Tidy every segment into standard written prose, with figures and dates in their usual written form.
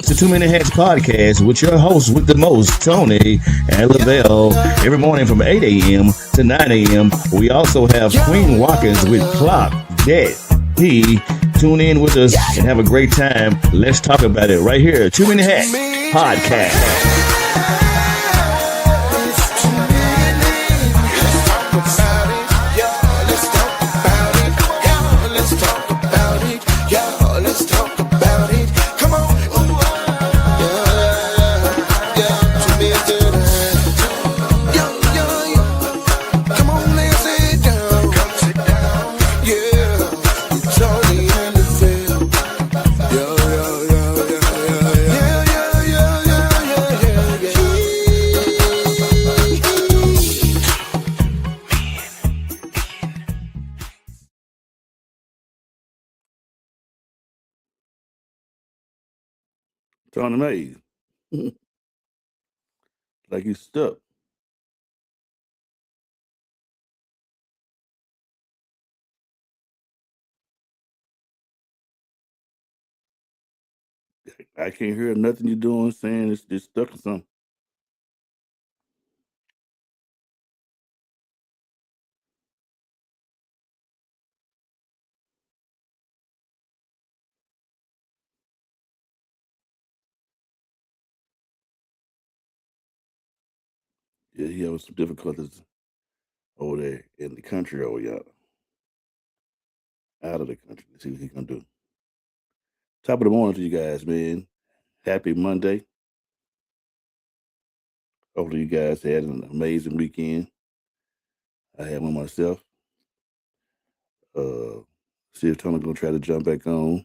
It's the 2 Minute Hacks podcast with your host with the most, Tony and Lavelle. Every morning from 8 a.m. to 9 a.m. We also have Queen Watkins with Clock That He. Tune in with us and have a great time. Let's talk about it right here. 2 Minute Hacks podcast. Trying to make like you stuck. I can't hear nothing you're doing saying it's stuck or something. Yeah, he having some difficulties over there in the country over y'all. Out of the country. Let's see what he gonna do. Top of the morning to you guys, man. Happy Monday. Hopefully you guys had an amazing weekend. I had one myself. See if Tony gonna try to jump back on.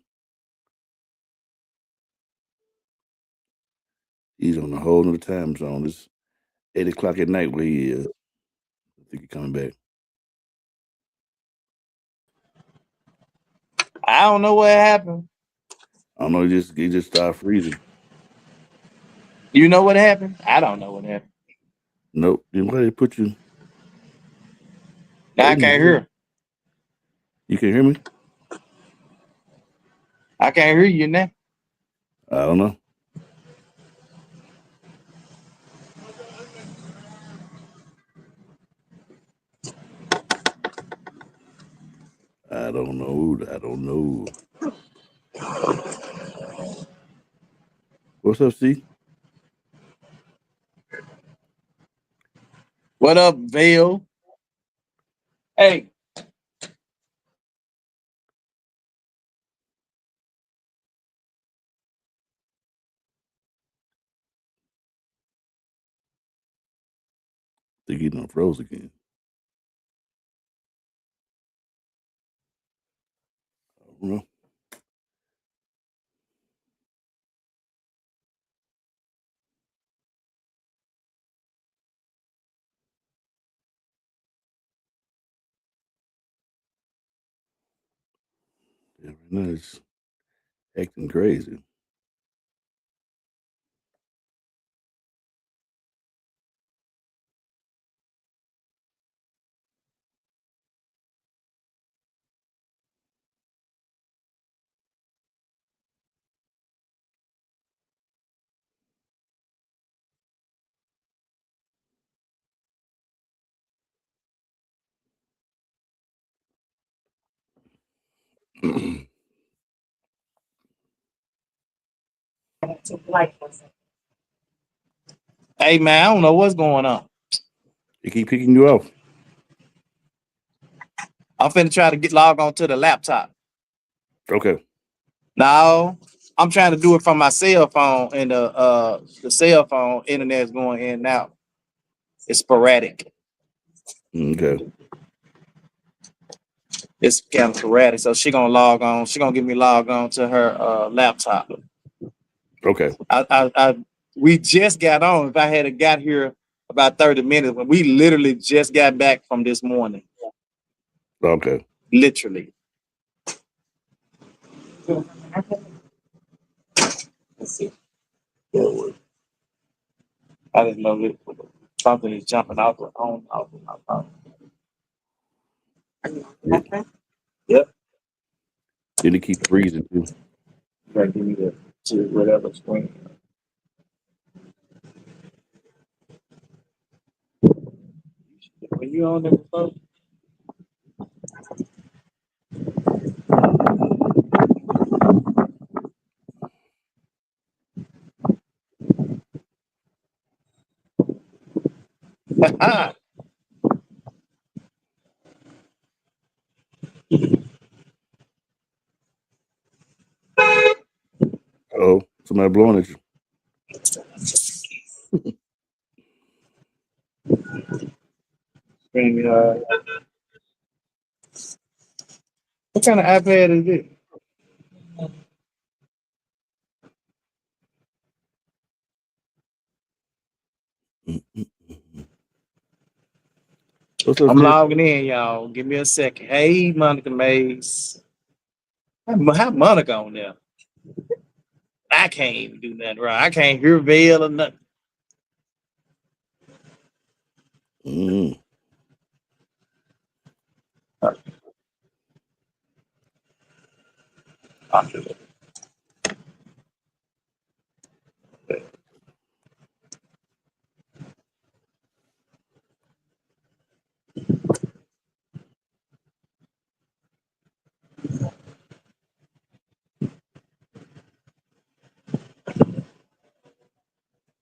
He's on a whole nother time zone. It's 8 o'clock at night where he is. I think he's coming back. I don't know what happened. I don't know, he just started freezing. You know what happened? I don't know what happened. Nope. Then why they put you? Now I can't hear. You can hear me? I can't hear you now. I don't know. I don't know. I don't know. What's up, C? What up, Vale? Hey. Think he done froze again. I don't know. Yeah, right now it's acting crazy. Hey man, I don't know what's going on. They keep kicking you off. I'm finna try to get logged on to the laptop. Okay. No, I'm trying to do it from my cell phone, and the cell phone internet is going in and out. It's sporadic. Okay. It's kind of sporadic. So she gonna log on. She gonna get me logged on to her laptop. Okay. We just got on. If I had got here about 30 minutes, when we literally just got back from this morning. Okay. Literally. Let's see. I didn't know that something is jumping out the phone. Yeah. Yep. Then they keep freezing too. Right, give me that. to whatever screen. When you on there before? Oh, somebody blowing at you. Screen, what kind of iPad is it? What's up, I'm Sid? logging in, y'all. Give me a second. Hey, Monica Mays. How Monica on there? I can't even do nothing right. I can't hear Vail or nothing. Mm.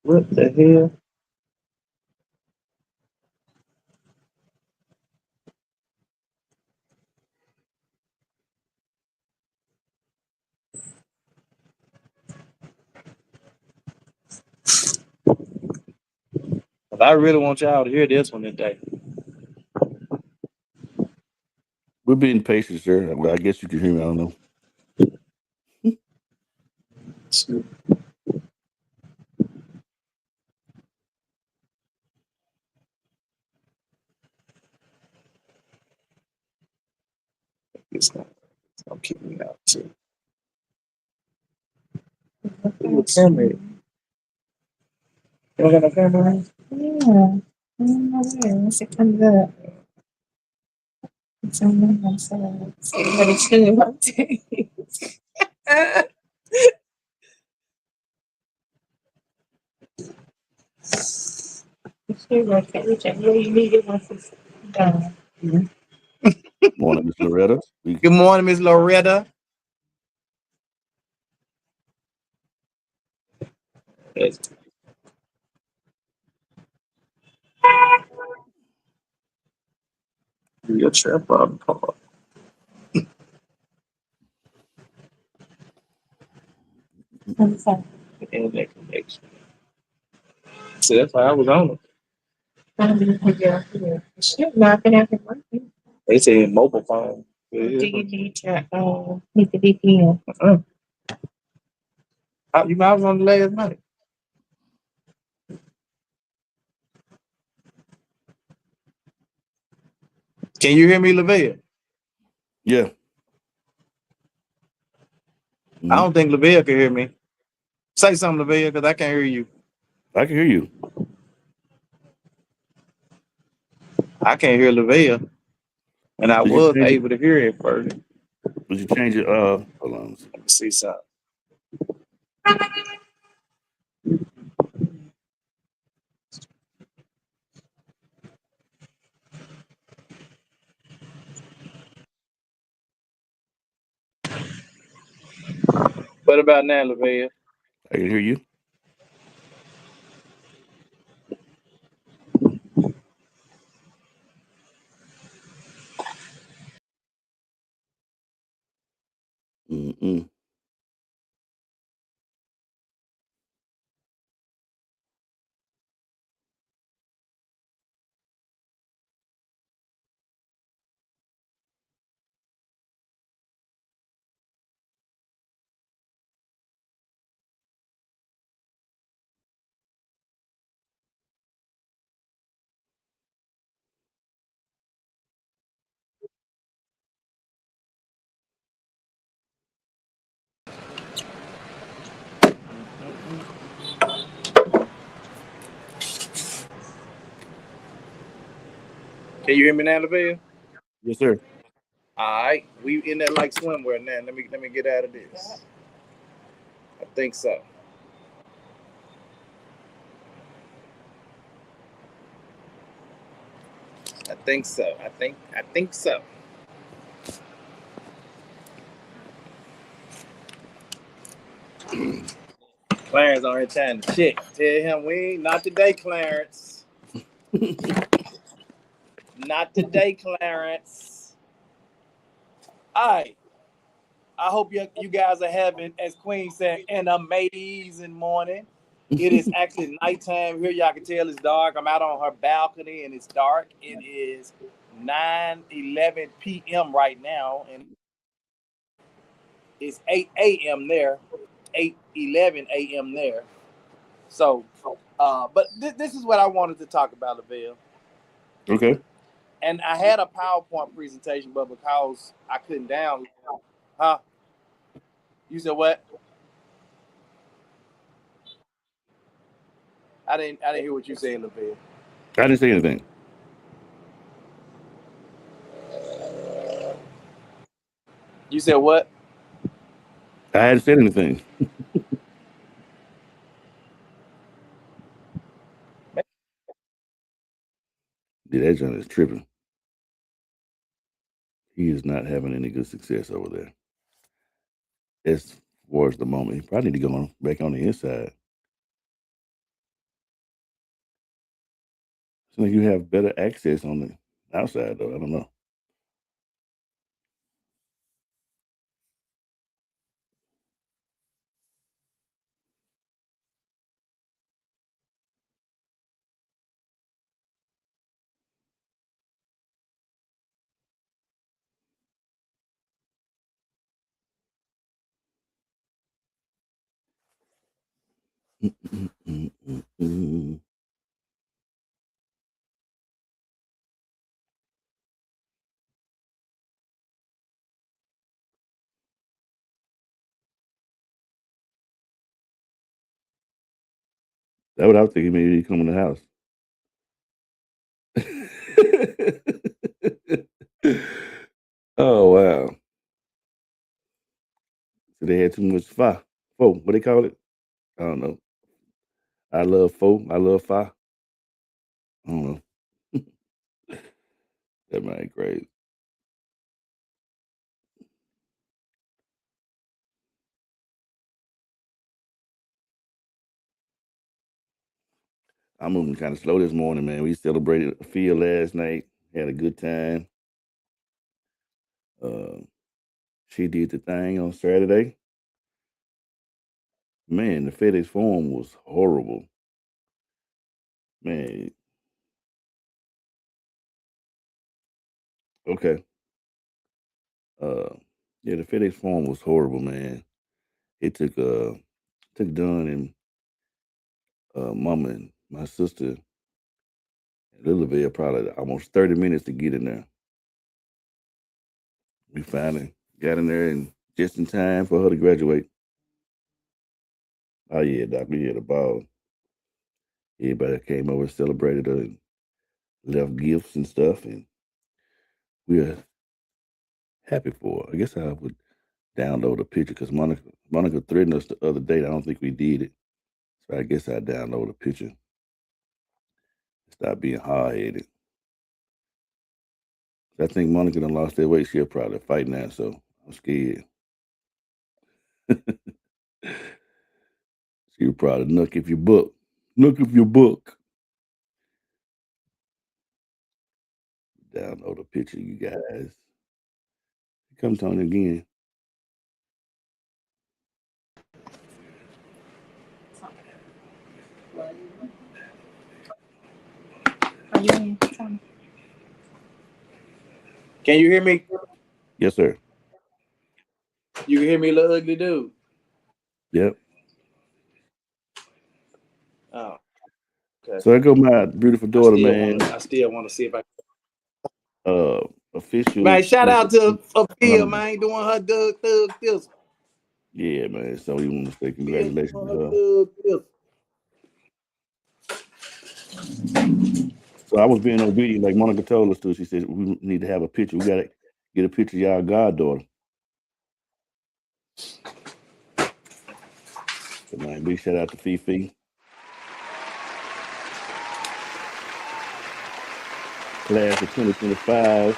What the hell? But I really want y'all to hear this one today. We're being patient, sir. Well, I guess you can hear me. I don't know. It's gonna keep me out too. Camera. You don't got no camera? Yeah. Once it comes up, it's on my side. But it's really hard to. You need it once it's done. Morning, Miss Loretta. Good morning, Miss Loretta. Your trap up. I'm sorry. Internet connection. So that's why I was on it. I'm gonna figure out here. Shit, not gonna have to work. Do They say mobile phone. you need to need the VPN? You might was on the last night. Can you hear me, LaVelle? Yeah. I don't think LaVelle can hear me. Say something, LaVelle, because I can't hear you. I can hear you. I can't hear LaVelle. And I Did you was change it? able to hear it first. Did you change it? Hold on. Let me see something. What about now, LaVelle? I can hear you. Mm-mm. Can you hear me now, LaVelle? Yes, sir. All right. We in that like swimwear now. Let me get out of this. I think so. I think so. I think so. Clarence on here trying to check. Tell him we ain't not today, Clarence. Not today, Clarence. All right. I hope you guys are having, as Queen said, an amazing morning. It is actually nighttime here. Y'all can tell it's dark. I'm out on her balcony and it's dark. It is 9:11 p.m. right now, and it's 8 a.m. there, 8:11 a.m. there. So, but this is what I wanted to talk about, Lavelle. Okay. And I had a PowerPoint presentation, but because I couldn't download, huh? You said what? I didn't hear what you said, Lavelle. I didn't say anything. You said what? I hadn't said anything. Yeah, that John is tripping. He is not having any good success over there. As far as the moment, he probably need to go back on the inside. So you have better access on the outside, though. I don't know. That's what I was thinking. Maybe he come in the house. Oh wow! So they had too much fire. Fo, what they call it? I don't know. I love fo. I love fire. I don't know. That might be great. I'm moving kind of slow this morning, man. We celebrated a field last night. Had a good time. She did the thing on Saturday. Man, the FedEx form was horrible. Man, okay. Yeah, the FedEx form was horrible, man. It took Don and Mama and my sister and Lillaville probably almost 30 minutes to get in there. We finally got in there and just in time for her to graduate. Oh yeah, Doc, we had a ball. Everybody came over and celebrated her and left gifts and stuff, and we are happy for her. I guess I would download a picture because Monica threatened us the other day. I don't think we did it, so I guess I download a picture. Stop being hard headed. I think Monica done lost that weight. She'll probably fight now, so I'm scared. She'll probably knock if you book. Look if you book. Download a picture, you guys. Come Tony again. Are you in? Tom? Can you hear me? Yes, sir. You can hear me, little ugly dude. Yep. Oh, okay. So I go my beautiful daughter, man. I still want to see if I. Official. Man, shout out to Phil, man, doing her Doug this. Yeah, man. So we want to say congratulations to her. So I was being obedient, like Monica told us to. She said we need to have a picture. We gotta get a picture of y'all goddaughter. So, man, big shout out to Fifi. Class of 2025.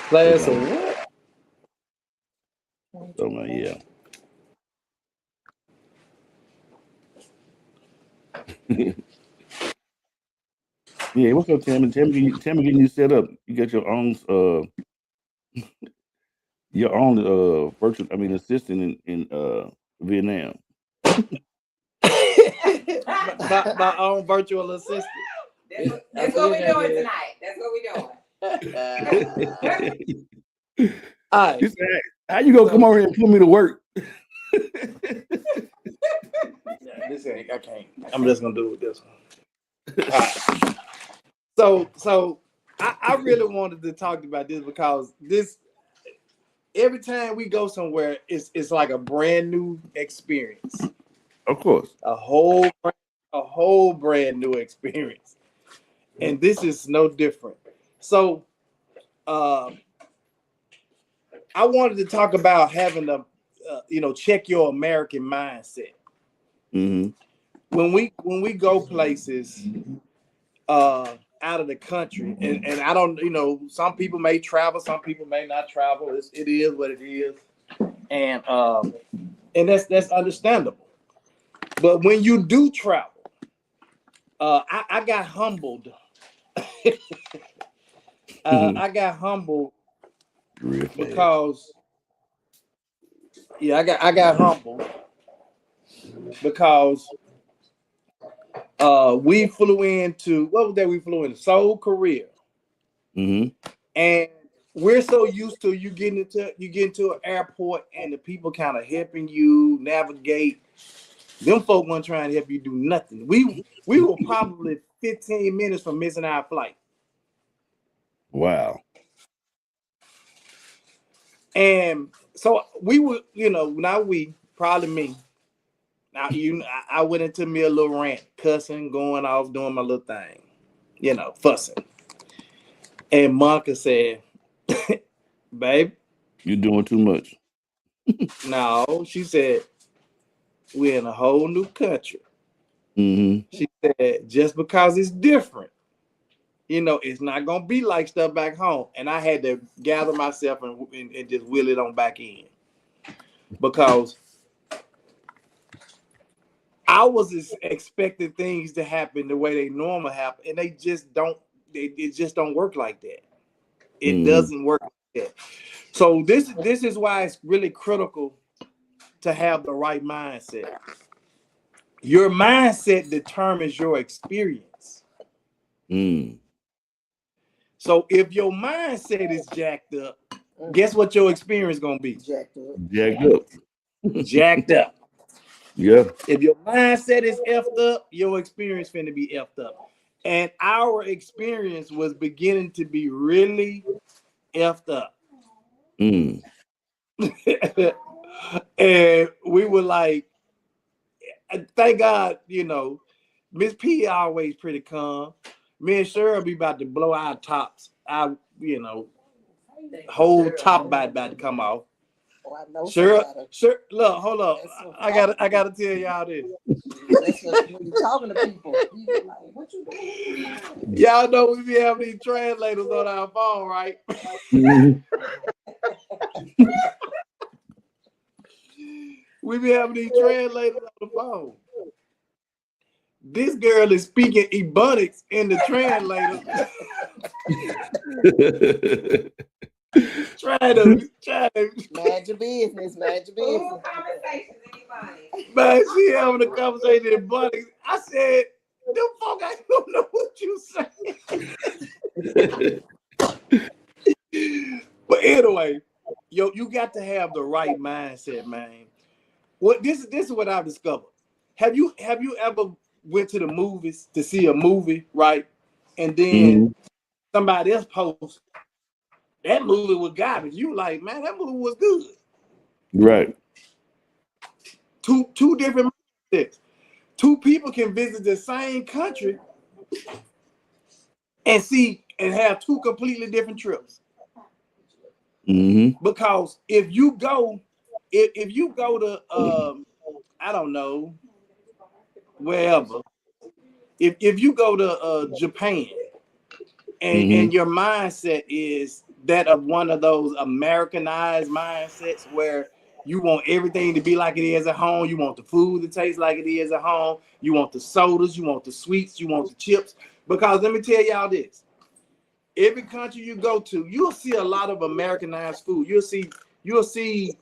Class of what? So, man, yeah. Yeah, what's up, Tammy? Tammy getting you set up. You got your own virtual assistant in Vietnam. my own virtual assistant. That's what we're doing tonight. That's what we're doing. All right. She said, how you gonna come over here and put me to work? This ain't, I can't. I'm just gonna do it with this one. All right. So I really wanted to talk about this because every time we go somewhere, it's like a brand new experience. Of course. A whole brand new experience. And this is no different. So I wanted to talk about having to check your American mindset. Mm-hmm. When we go places out of the country, and I don't, some people may travel, some people may not travel. It is what it is, and that's understandable. But when you do travel, I got humbled. I got humbled because I got humbled because we flew into we flew into Seoul, Korea. Mm-hmm. And we're so used to you get into an airport and the people kind of helping you navigate. Them folk weren't trying to help you do nothing. We were probably 15 minutes from missing our flight. Wow. And so we were, probably me. Now I went into me a little rant, cussing, going off, doing my little thing, fussing. And Monica said, babe, you're doing too much. No, she said, we're in a whole new country. Mm-hmm. She said, just because it's different, it's not going to be like stuff back home. And I had to gather myself and just wheel it on back in. Because I was expecting things to happen the way they normally happen. And they just don't, it just don't work like that. It doesn't work like that. So this is why it's really critical to have the right mindset. Your mindset determines your experience. So if your mindset is jacked up, guess what your experience is going to be? Jacked up. Yeah. If your mindset is effed up, your experience finna be effed up. And our experience was beginning to be really effed up. And we were like, thank God, Miss P always pretty calm. Me and Cheryl be about to blow our tops. Our, whole top about to come off. Cheryl, look, hold up. I gotta tell y'all this. When you're talking to people, like, what you doing? Y'all know we be having these translators on our phone, right? We be having these translators on the phone. This girl is speaking Ebonics in the translator. Try to mind your business. Man, she having a conversation in Ebonics. I said, them folk, I don't know what you saying. But anyway, you got to have the right mindset, man. This is what I've discovered. Have you ever went to the movies to see a movie, right? And then somebody else posts that movie was garbage. You like, man, that movie was good. Right. Two different mindsets. Two people can visit the same country and see and have two completely different trips. Mm-hmm. Because if you go to I don't know, wherever, if you go to Japan and your mindset is that of one of those Americanized mindsets where you want everything to be like it is at home, you want the food to taste like it is at home, you want the sodas, you want the sweets, you want the chips. Because let me tell y'all this. Every country you go to, you'll see a lot of Americanized food. You'll see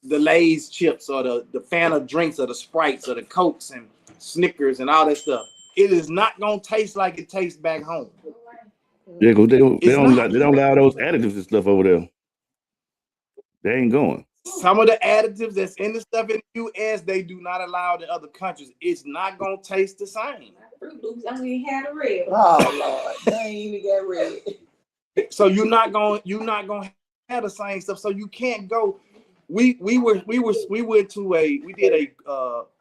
the Lay's chips or the Fanta drinks or the Sprites or the Cokes and Snickers and all that stuff. It is not gonna taste like it tastes back home. Yeah, because they don't It's allow those additives and stuff over there. They ain't going. Some of the additives that's in the stuff in the US, they do not allow in other countries. It's not gonna taste the same. Fruit Loops only had a red. Oh Lord, they ain't even got red. So you're not gonna have the same stuff. So you can't go. We did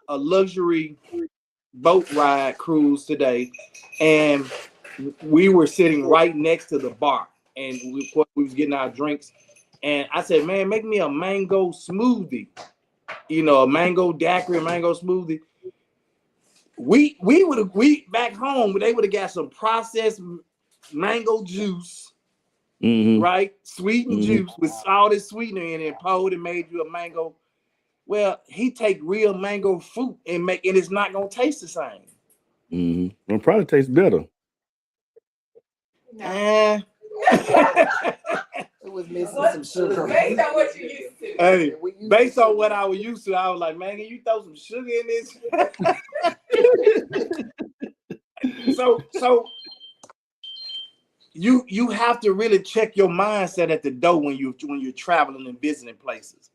a luxury boat ride cruise today, and we were sitting right next to the bar, and we was getting our drinks, and I said, man, make me a mango smoothie, a mango daiquiri, a mango smoothie. We back home, they would have got some processed mango juice, right? Sweetened juice with all this sweetener in it, poured and made you a mango. Well, he take real mango fruit and it's not gonna taste the same. It'll probably taste better. No. It was missing some sugar. Based on what you used to. Hey, based on what I was used to, I was like, man, can you throw some sugar in this? So you have to really check your mindset at the door when you're traveling and visiting places.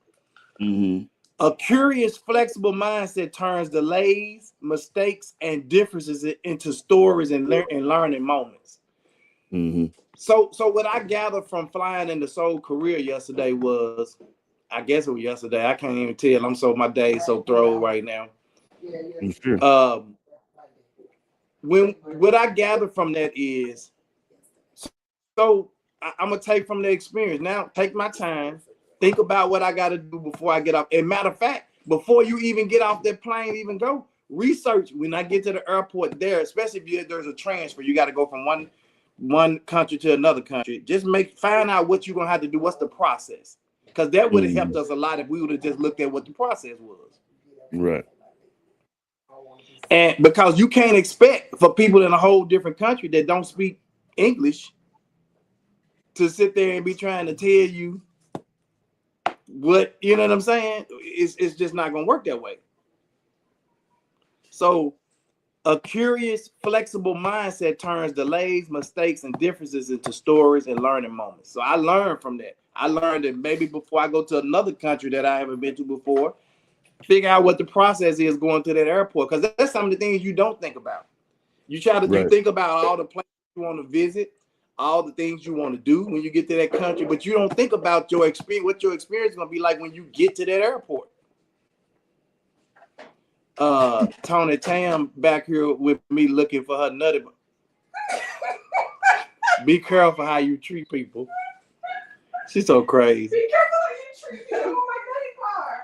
A curious, flexible mindset turns delays, mistakes, and differences into stories and learning moments. So what I gathered from flying into Seoul, Korea yesterday was, I guess it was yesterday. I can't even tell. My day is so thrown right now. Sure. What I gathered from that is, so I'm gonna take from the experience. Now, take my time. Think about what I got to do before I get off. And matter of fact, before you even get off that plane, even go research. When I get to the airport there, especially if there's a transfer, you got to go from one country to another country. Just find out what you're gonna have to do. What's the process? Because that would have helped us a lot if we would have just looked at what the process was. Right. And because you can't expect for people in a whole different country that don't speak English to sit there and be trying to tell you what, you know what I'm saying? It's just not gonna work that way. So a curious, flexible mindset turns delays, mistakes, and differences into stories and learning moments. So I learned from that. I learned that maybe before I go to another country that I haven't been to before, figure out what the process is going to that airport, because that's some of the things you don't think about. You think about all the places you want to visit, all the things you want to do when you get to that country, but you don't think about your experience, what your experience is going to be like when you get to that airport. Tony Tam back here with me looking for her nutty. Be careful how you treat people. She's so crazy. Be careful how you treat people. Oh my God,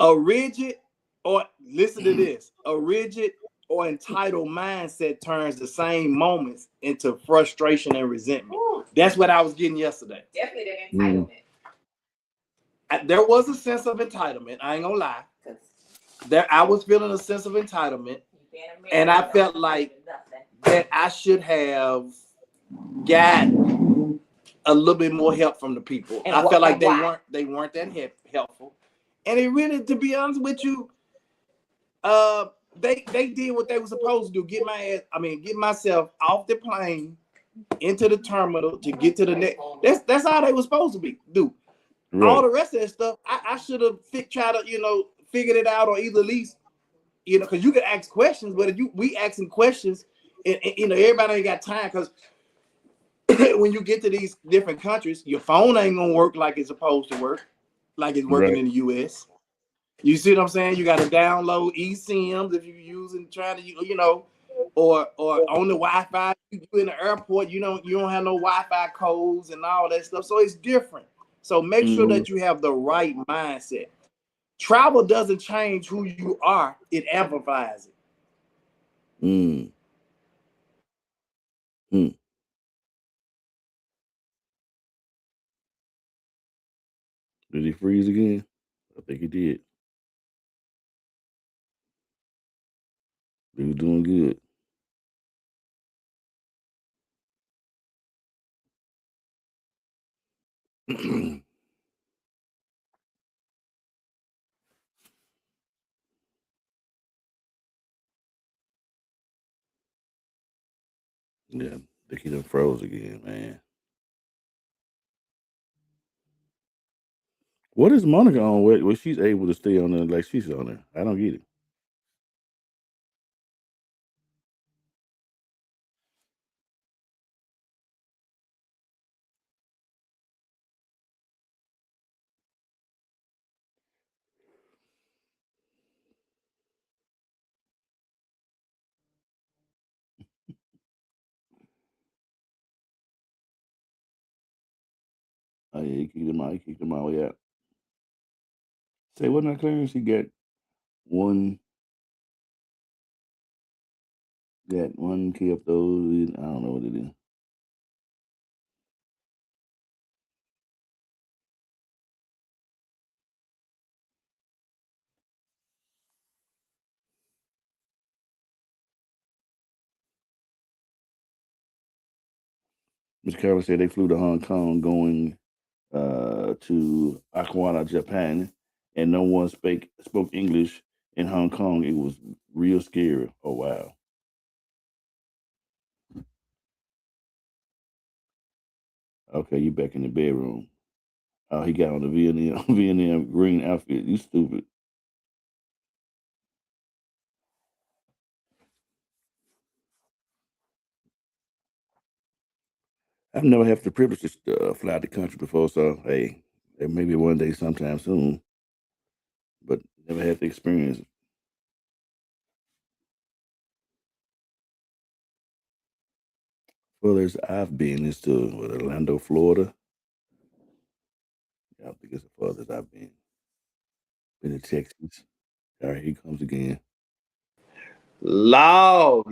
A rigid, or listen to this, a rigid or entitled mindset turns the same moments into frustration and resentment. Ooh. That's what I was getting yesterday. Definitely that entitlement. There was a sense of entitlement. I ain't gonna lie. I was feeling a sense of entitlement, and I felt like that I should have got a little bit more help from the people. I felt like they weren't that helpful, and it really, to be honest with you, they did what they were supposed to do. Get myself off the plane, into the terminal to get to the next. That's all they were supposed to do. Right. All the rest of that stuff, I should have tried to, figured it out, or either at least, because you can ask questions, but if we asking questions, and everybody ain't got time, because when you get to these different countries, your phone ain't gonna work like it's supposed to work, like it's working in the US. You see what I'm saying? You got to download eSIMs if you're trying to, or on the Wi-Fi. You in the airport, you don't have no Wi-Fi codes and all that stuff. So it's different. So make sure that you have the right mindset. Travel doesn't change who you are; it amplifies it. Did he freeze again? I think he did. He was doing good. Yeah, I think he done froze again, man. What is Monica on where she's able to stay on there like she's on there? I don't get it. Oh yeah, he kicked him out. He kicked him out. Yeah. Say what now, Clarence? He got one kept those. I don't know what it is. Mr. Carroll said they flew to Hong Kong going to Okinawa, Japan, and no one spoke English in Hong Kong. It was real scary. Oh wow. Okay, you back in the bedroom. Oh, he got on the Vietnam green outfit. You stupid. I've never had the privilege to fly out the country before, so hey, maybe one day sometime soon. But never had the experience. Furthest I've been is to Orlando, Florida. Yeah, I think it's the furthest I've been. Been to Texas. All right, here he comes again. Loud.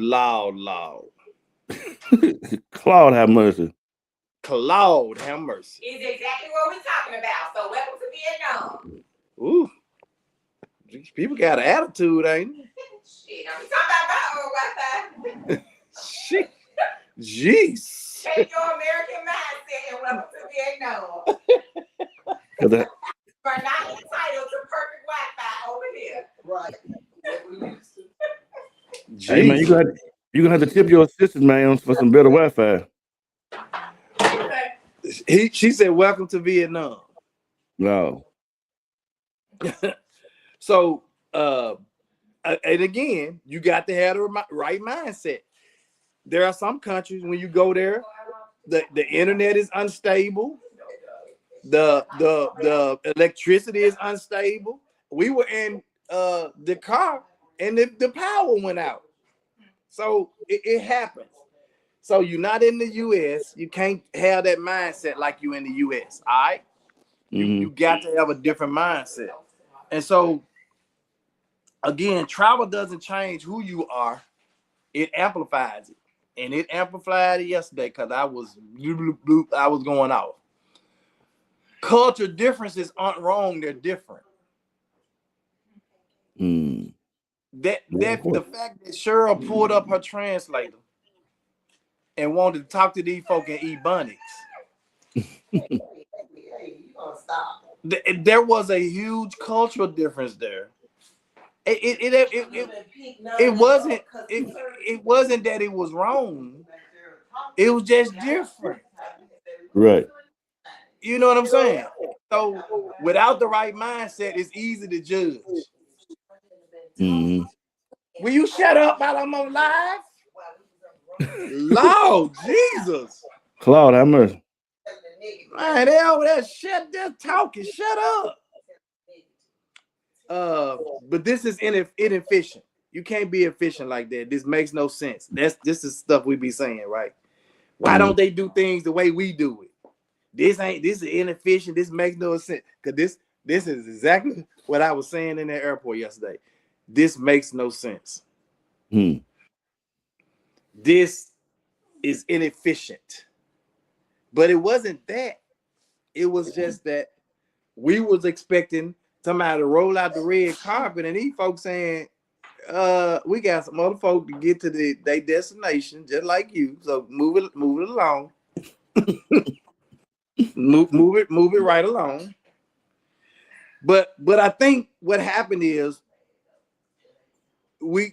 Claude have mercy. Claude have mercy. Is exactly what we're talking about. So welcome to Vietnam. Ooh. These people got an attitude, ain't it? Shit, I'm talking about my own Wi-Fi. Shit. Jeez. Take your American mindset and welcome to Vietnam. Cause We're not entitled to perfect Wi-Fi over here. Right. hey man, you're gonna have to tip your assistant man for some better Wi-Fi. She said, "Welcome to Vietnam." No. So, and again, you got to have the right mindset. There are some countries when you go there, the internet is unstable, the electricity is unstable. We were in the car and the power went out. So it happens. So you're not in the US, you can't have that mindset like you in the US. All right. You got to have a different mindset. And so again, travel doesn't change who you are, it amplifies it. And it amplified it yesterday because I was going off. Culture differences aren't wrong, they're different. The fact that Cheryl pulled up her translator and wanted to talk to these folk in Ebonics. There was a huge cultural difference there. It wasn't that it was wrong. It was just different. Right. You know what I'm saying? So without the right mindset, it's easy to judge. Will you shut up while I'm on live? Lord Jesus. Claude, how much? Man, they over there talking. Shut up. But this is inefficient. You can't be efficient like that. This makes no sense. This is stuff we be saying, right? Why don't they do things the way we do it? This is inefficient. This makes no sense. Because this is exactly what I was saying in the airport yesterday. This makes no sense. This is inefficient. But it wasn't that. It was just that we was expecting somebody to roll out the red carpet, and these folks saying, we got some other folks to get to their destination, just like you. So move it along. move it right along. But I think what happened is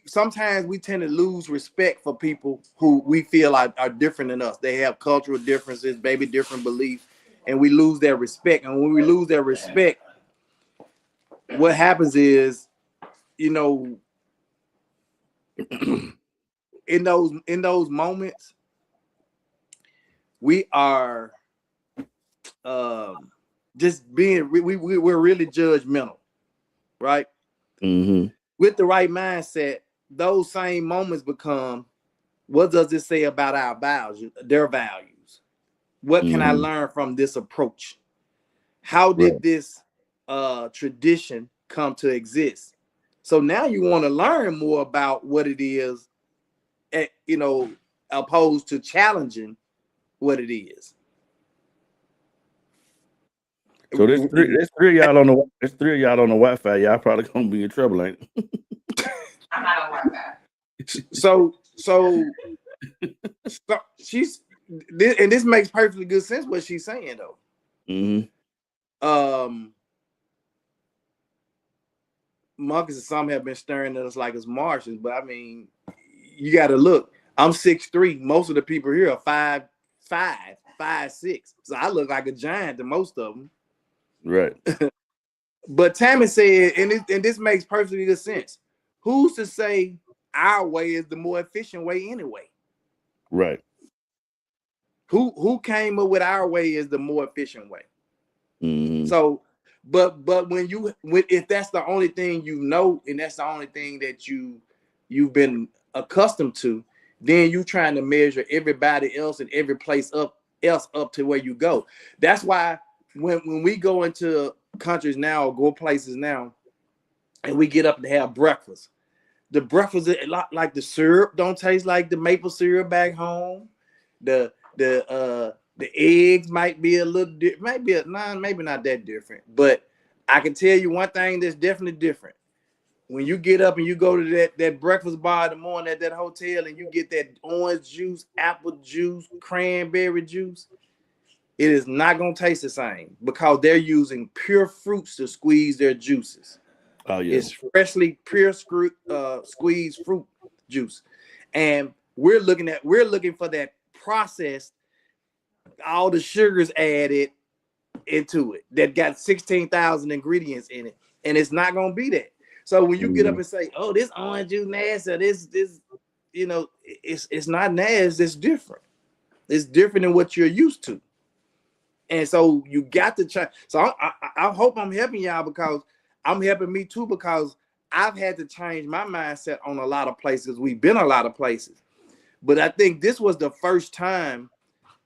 sometimes we tend to lose respect for people who we feel are different than us. They have cultural differences, maybe different beliefs, and we lose their respect. And when we lose their respect, what happens is, in those moments, we are just being we're really judgmental, right? With the right mindset, those same moments become, what does it say about our values, their values? What can I learn from this approach? How did this tradition come to exist? So now you want to learn more about what it is, opposed to challenging what it is. So there's three of y'all on the Wi-Fi. Y'all probably gonna be in trouble, ain't it? I'm not on Wi-Fi. So she's and this makes perfectly good sense what she's saying though. Marcus and some have been staring at us like it's Martians, but I mean, you got to look. I'm 6'3". Most of the people here are 5'5", 5'6". So I look like a giant to most of them. Right. But Tammy said, and this makes perfectly good sense. Who's to say our way is the more efficient way anyway? Right. Who came up with our way is the more efficient way? So, but if that's the only thing you know, and that's the only thing that you've been accustomed to, then you trying to measure everybody else and every place else up to where you go. That's why when we go into countries now or go places now, and we get up to have breakfast, the breakfast is a lot like the syrup don't taste like the maple syrup back home. The eggs might be a little maybe not that different, but I can tell you one thing that's definitely different. When you get up and you go to that breakfast bar in the morning at that hotel and you get that orange juice, apple juice, cranberry juice, it is not going to taste the same because they're using pure fruits to squeeze their juices. Oh yeah, it's freshly pure squeezed fruit juice, and we're looking for that processed, all the sugars added into it that got 16,000 ingredients in it, and it's not going to be that. So when you get up and say, "Oh, this orange juice nasty," this it's not nasty. It's different. It's different than what you're used to, and so you got to try. So I hope I'm helping y'all because I'm helping me too, because I've had to change my mindset on a lot of places. We've been a lot of places, but I think this was the first time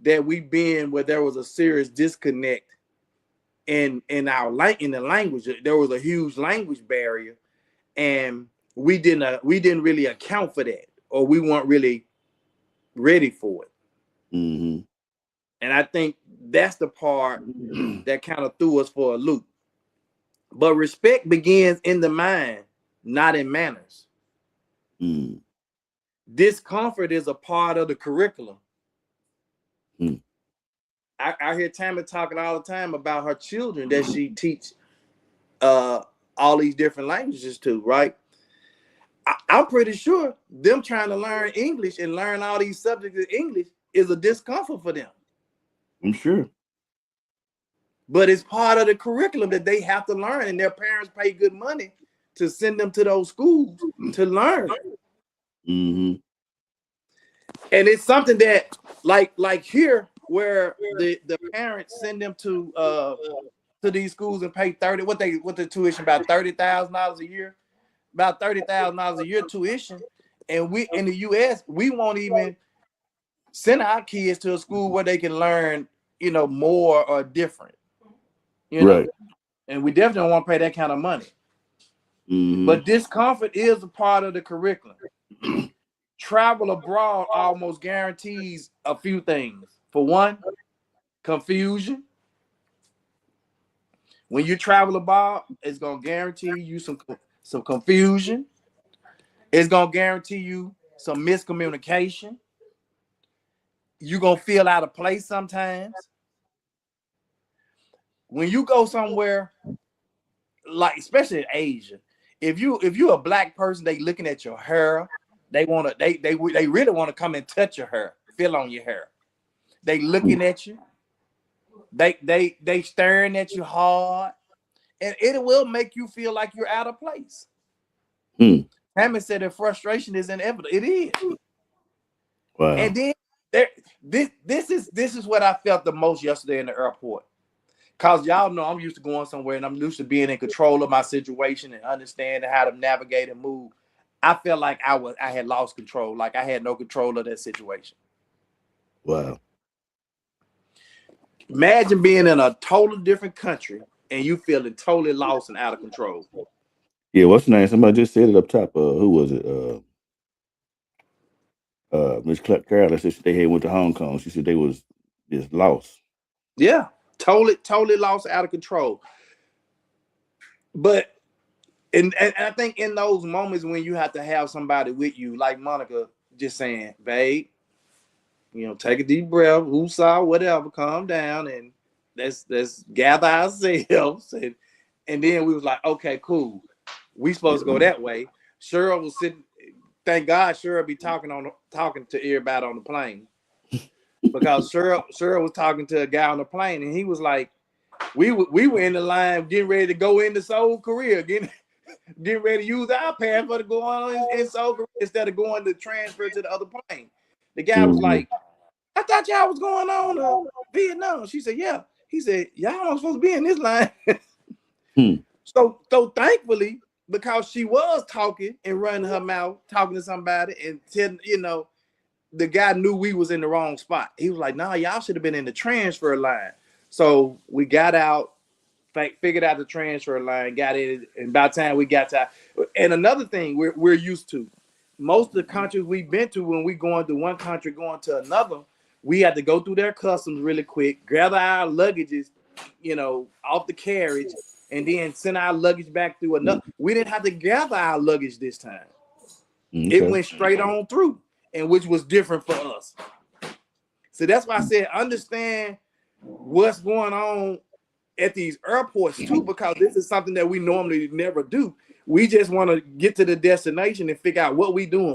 that we've been where there was a serious disconnect in the language. There was a huge language barrier, and we didn't really account for that, or we weren't really ready for it. And I think that's the part that kind of threw us for a loop. But respect begins in the mind, not in manners. Discomfort is a part of the curriculum. I hear Tammy talking all the time about her children that she teach all these different languages to, right? I'm pretty sure them trying to learn English and learn all these subjects in English is a discomfort for them. I'm sure. But it's part of the curriculum that they have to learn, and their parents pay good money to send them to those schools to learn. And it's something that, like here, where the parents send them to these schools and pay what the tuition about $30,000 a year. about $30,000 a year tuition, and we in the U.S. we won't even send our kids to a school where they can learn, more or different, Right. and we definitely don't want to pay that kind of money. But discomfort is a part of the curriculum. Travel abroad almost guarantees a few things. For one, confusion. When you travel abroad, it's gonna guarantee you some confusion. It's gonna guarantee you some miscommunication. You're gonna feel out of place sometimes. When you go somewhere, like especially in Asia, if you're a black person, they looking at your hair, they really want to come and touch your hair, feel on your hair. They looking at you, they staring at you hard, and it will make you feel like you're out of place. Hammond said that frustration is inevitable. It is. Wow. And then this is what I felt the most yesterday in the airport. Cause y'all know I'm used to going somewhere and I'm used to being in control of my situation and understanding how to navigate and move. I felt like I had lost control, like I had no control of that situation. Wow. Imagine being in a totally different country and you feeling totally lost and out of control. Yeah, what's the name? Somebody just said it up top. Who was it? Miss Carolyn said they had went to Hong Kong. She said they was just lost. Yeah, totally lost, out of control. But and I think in those moments when you have to have somebody with you, like Monica just saying, babe, take a deep breath, woosah, whatever, calm down, and let's gather ourselves. And then we was like, okay, cool. We supposed to go that way. Cheryl was sitting. Thank God Cheryl be talking to everybody on the plane. Because Cheryl was talking to a guy on the plane, and he was like, we were in the line getting ready to go into Seoul, Korea, getting ready to use our passport to go on in Seoul, Korea instead of going to transfer to the other plane. The guy was like, I thought y'all was going on to Vietnam. She said, yeah. He said, y'all not supposed to be in this line. So thankfully, because she was talking and running her mouth, talking to somebody, and the guy knew we was in the wrong spot. He was like, nah, y'all should have been in the transfer line. So we got out, figured out the transfer line, got in, and by the time we got to, and another thing we're used to, most of the countries we've been to, when we going to one country, going to another, we had to go through their customs really quick, gather our luggages, off the carriage, and then send our luggage back through another. We didn't have to gather our luggage this time. Okay. It went straight on through, and which was different for us. So that's why I said understand what's going on at these airports too, because this is something that we normally never do. We just want to get to the destination and figure out what we doing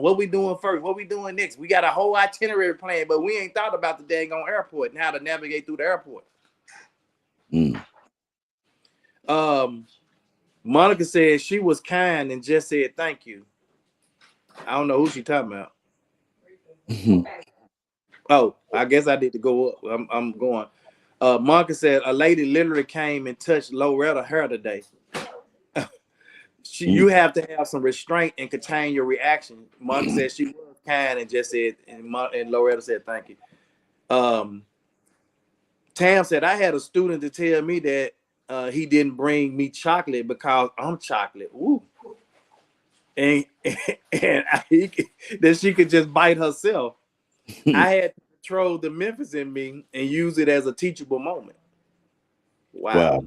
first, what we doing next. We got a whole itinerary plan, but we ain't thought about the dang on airport and how to navigate through the airport. Monica said she was kind and just said thank you. I don't know who she talking about. Oh, I guess I need to go up. I'm going. Monica said a lady literally came and touched Loretta's hair today. You have to have some restraint and contain your reaction. Monica said she was kind and just said, and Loretta said thank you. Tam said I had a student to tell me that he didn't bring me chocolate because I'm chocolate. Ooh. And that she could just bite herself. I had to control the Memphis in me and use it as a teachable moment. Wow.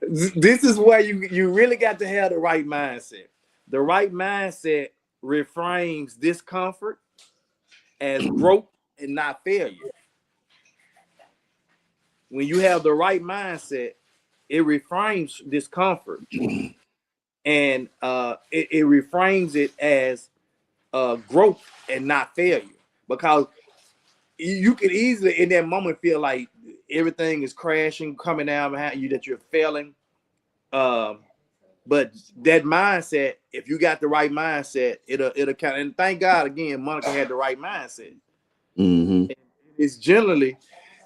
This is where you really got to have the right mindset. The right mindset reframes discomfort as growth and not failure. When you have the right mindset, it reframes discomfort and it reframes it as growth and not failure, because you can easily in that moment feel like everything is crashing, coming down behind you, that you're failing. But that mindset, if you got the right mindset, it'll count. And thank God again, Monica had the right mindset. It's generally,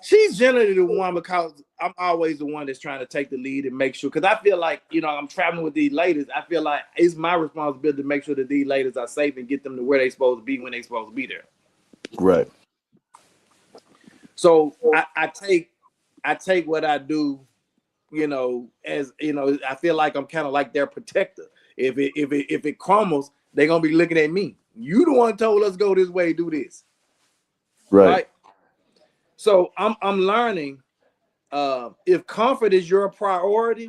She's generally the one because I'm always the one that's trying to take the lead and make sure. Because I feel like, I'm traveling with these ladies. I feel like it's my responsibility to make sure that these ladies are safe and get them to where they're supposed to be when they're supposed to be there. Right. So I take what I do, as I feel like I'm kind of like their protector. If it crumbles, they're gonna be looking at me. You the one told us go this way, do this. Right. So I'm learning. If comfort is your priority,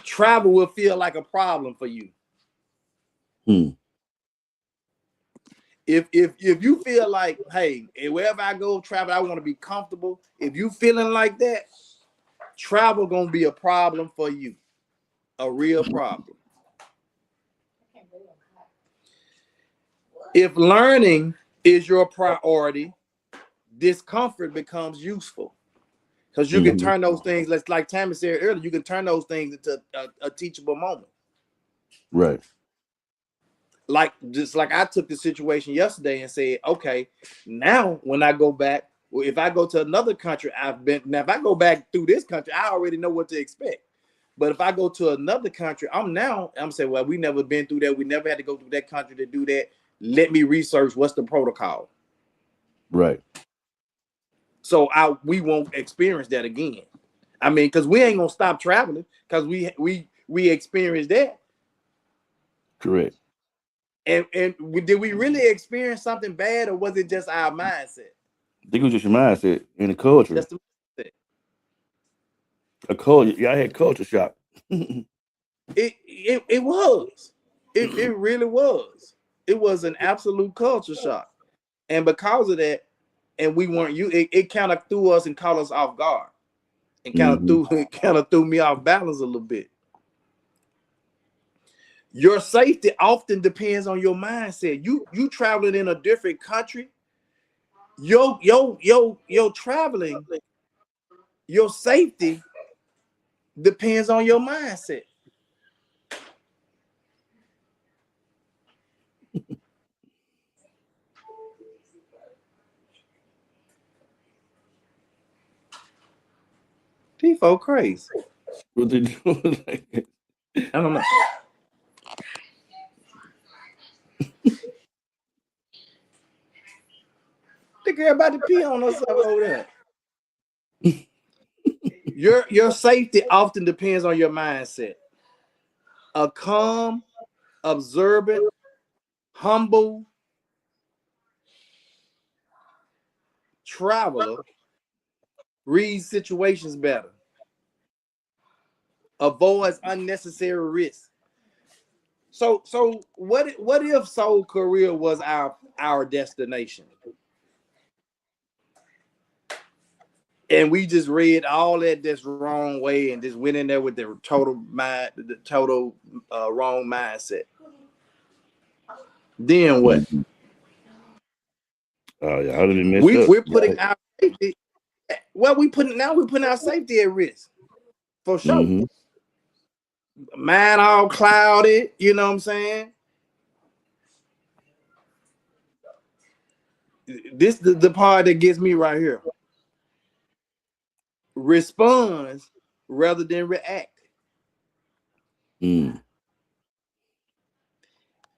travel will feel like a problem for you. If you feel like, hey, wherever I go travel, I want to be comfortable. If you feeling like that, travel gonna be a problem for you, a real problem. If learning is your priority, discomfort becomes useful because you can turn those things. Like Tammy said earlier, you can turn those things into a teachable moment. Right. Just like I took the situation yesterday and said, okay, now when I go back, if I go to another country, if I go back through this country, I already know what to expect. But if I go to another country, I'm saying, well, we never been through that. We never had to go through that country to do that. Let me research what's the protocol. Right. So we won't experience that again. I mean, because we ain't gonna stop traveling because we experienced that. Correct. And did we really experience something bad, or was it just our mindset? I think it was just your mindset and the culture. That's the mindset. A culture. Yeah, I had culture shock. It was. It really was. It was an absolute culture shock. And because of that, and we weren't it kind of threw us and caught us off guard. And kind of threw me off balance a little bit. Your safety often depends on your mindset. You traveling in a different country, your traveling, your safety depends on your mindset. People crazy. What they do? I don't know. Think everybody pee on us over there. Your safety often depends on your mindset. A calm, observant, humble traveler reads situations better, avoids unnecessary risks. So what if Seoul, Korea was our destination? And we just read all that's wrong way and just went in there with the total wrong mindset. Then what? Oh yeah, I would have messed up. We're putting our safety. Well, we're putting our safety at risk for sure. Mind all clouded, you know what I'm saying? This is the part that gets me right here. Responds rather than react.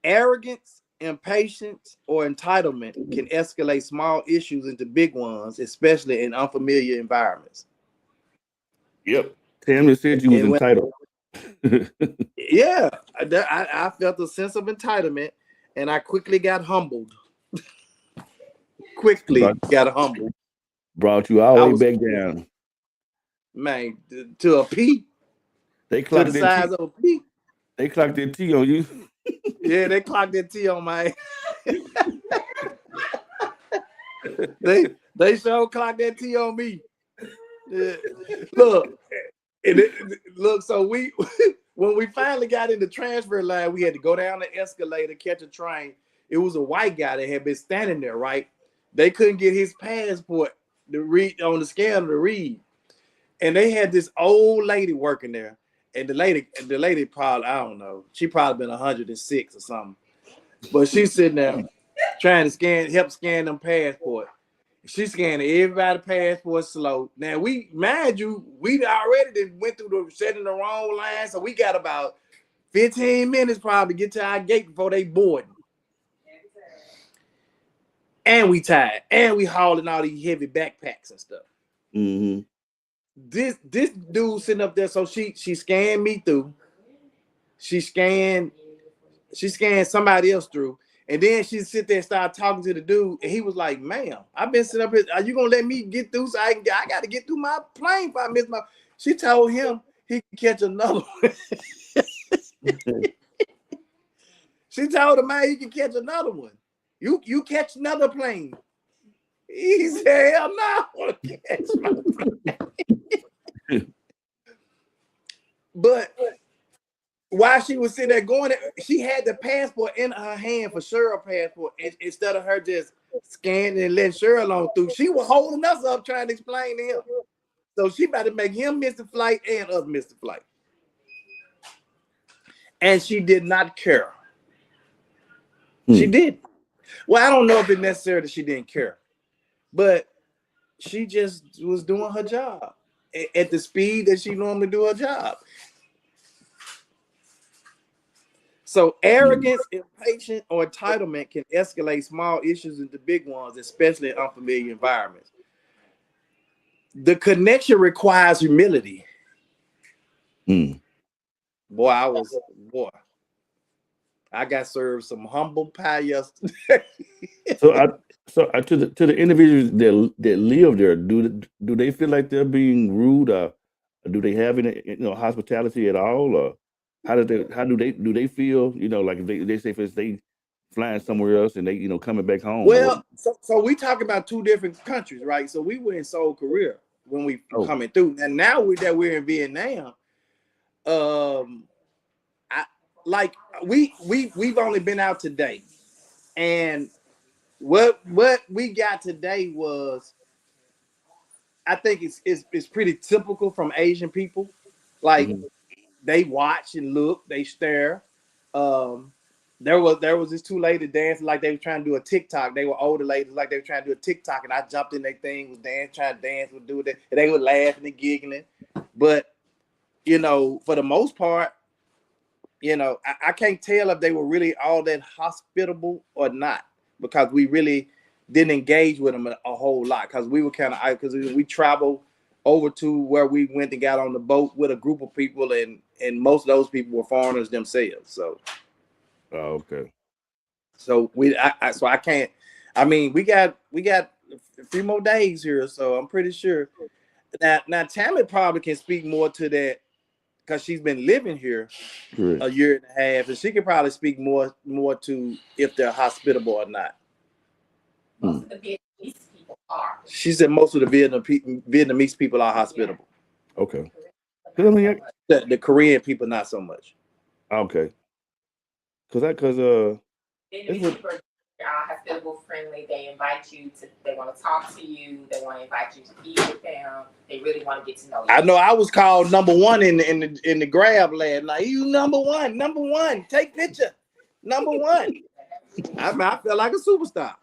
Arrogance, impatience, or entitlement can escalate small issues into big ones, especially in unfamiliar environments. Yep. Tammy said you was entitled. Yeah, I felt a sense of entitlement, and I quickly got humbled. Got humbled. Brought you all the way back down. Man, to a P. They clocked to the size of a P. They clocked their T on you. Yeah, they clocked their T on my. they sure clocked that T on me. Yeah. Look. So when we finally got in the transfer line, we had to go down the escalator, catch a train. It was a white guy that had been standing there, right? They couldn't get his passport to read on the scanner to read. And they had this old lady working there. And the lady probably, I don't know, she probably been 106 or something. But she's sitting there trying to help scan them passport. She scanned everybody's passport slow. Now we already went through the setting the wrong line, so we got about 15 minutes probably to get to our gate before they board. And we tired, and we hauling all these heavy backpacks and stuff. Mm-hmm. This dude sitting up there, so she scanned me through. She scanned somebody else through. And then she sit there and start talking to the dude, and he was like, "Ma'am, I've been sitting up here. Are you gonna let me get through? So I got to get through my plane if I miss my." She told him he could catch another one. She told him, "Man, he can catch another one. You catch another plane." He said, "Hell no, I want to catch my plane." But while she was sitting there going, she had the passport in her hand for Cheryl passport. Instead of her just scanning and letting Cheryl on through, she was holding us up trying to explain to him. So she about to make him miss the flight and us miss the flight. And she did not care. She did. Well, I don't know if it's necessary that she didn't care, but she just was doing her job at the speed that she normally do her job. So arrogance, impatience, or entitlement can escalate small issues into big ones, especially in unfamiliar environments. The connection requires humility. Boy, I got served some humble pie yesterday. To the individuals that live there, do they feel like they're being rude, or do they have any hospitality at all, or how do they feel? Like if they say if they flying somewhere else and they coming back home. Well, so we talk about two different countries, right? So we were in Seoul, Korea when we coming through, and now we're in Vietnam. We've only been out today, and what we got today was, I think it's pretty typical from Asian people. Like they watch and look, they stare. There was this two ladies dancing like they were trying to do a TikTok. They were older ladies like they were trying to do a TikTok, and I jumped in their thing, was trying to dance, would do that, and they were laughing and giggling. But for the most part, I can't tell if they were really all that hospitable or not, because we really didn't engage with them a whole lot, because we were because we traveled over to where we went and got on the boat with a group of people, and most of those people were foreigners themselves. So, okay. So I can't. I mean, we got a few more days here, so I'm pretty sure now Tammy probably can speak more to that, because she's been living here a year and a half, and she could probably speak more to if they're hospitable or not. Most of the Vietnamese people are. She said most of the Vietnamese people are hospitable. Okay. The Korean people not so much. Okay. Because Vietnamese people are hospitable, friendly. They invite you to. They want to talk to you. They want to invite you to eat with them. They really want to get to know you. I know I was called number one in the grab lab. Like, you number one, take picture, number one. I felt like a superstar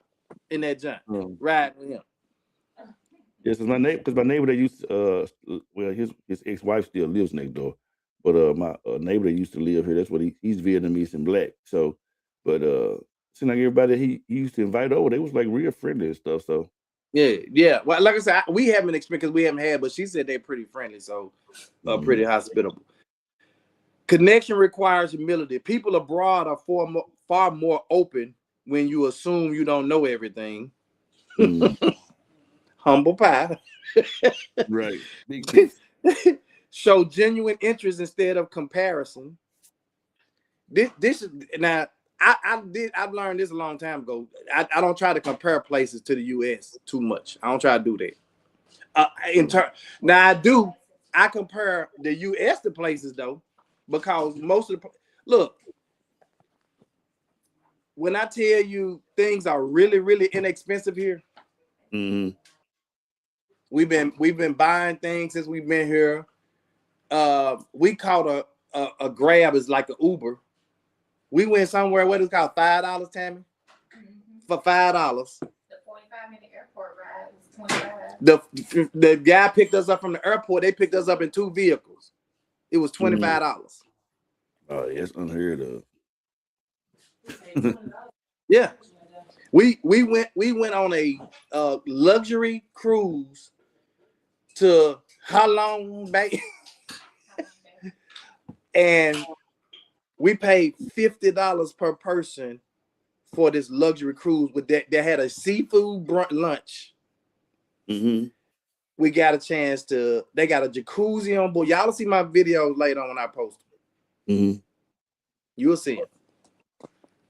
in that jump, riding with him. Yes, my neighbor that used to, his ex-wife still lives next door, but my neighbor that used to live here, that's what he's Vietnamese and black. So, but seemed like everybody he used to invite over, they was like real friendly and stuff. So yeah. Well, like I said, we haven't experienced because we haven't had, but she said they're pretty friendly, so pretty hospitable. Connection requires humility. People abroad are far more open when you assume you don't know everything. Humble pie. Right. Big Show genuine interest instead of comparison. This is now. I've learned this a long time ago. I don't try to compare places to the U.S. too much. I don't try to do that. Now I do. I compare the U.S. to places though, because most of the look. When I tell you things are really, really inexpensive here, we've been buying things since we've been here. We caught a Grab is like an Uber. We went somewhere, what is it called, $5, Tammy? For $5. The 45-minute airport ride was The guy picked us up from the airport. They picked us up in 2 vehicles. It was $25. Oh, yes, unheard of. Yeah, we went on a luxury cruise to Halong Bay, and we paid $50 per person for this luxury cruise. With that, they had a seafood lunch. Mm-hmm. We got a chance to. They got a jacuzzi on board. Y'all will see my videos later on when I post them. Mm-hmm. You'll see it.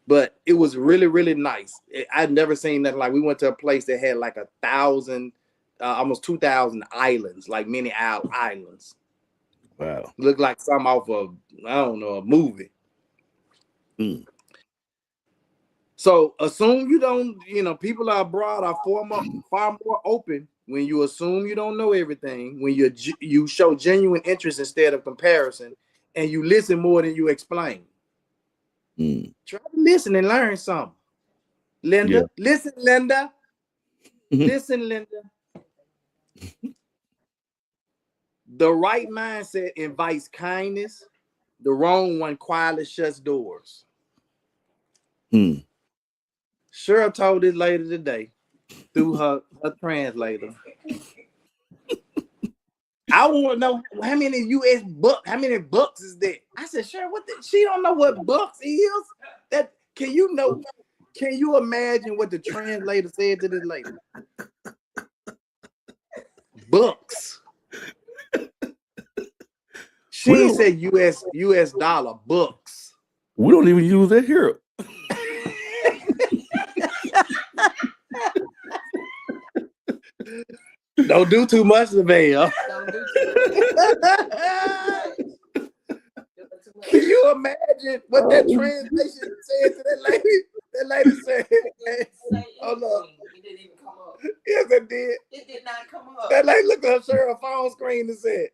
But it was really, really nice. I'd never seen that. Like, we went to a place that had like 1,000, almost 2,000 islands, like mini islands. Wow. Looked like something off of, I don't know, a movie. Mm. So assume you don't, people abroad are far more open when you assume you don't know everything, when you show genuine interest instead of comparison, and you listen more than you explain. Mm. Try to listen and learn something. Linda, Yeah. listen, Linda. Listen, Linda. The right mindset invites kindness. The wrong one quietly shuts doors. Mm. Cheryl told this lady today through her translator. I want to know how many U.S. bucks, how many bucks is that? I said, Cheryl, she don't know what bucks is. Can you imagine what the translator said to this lady? Bucks. She said US dollar, bucks. We don't even use that here. Don't do too much, Lavelle. Don't do too much. Can you imagine what that translation said to that lady? That lady said, "Oh no, it didn't even come up. Yes, it did. It did not come up. That lady looked at her phone screen and said,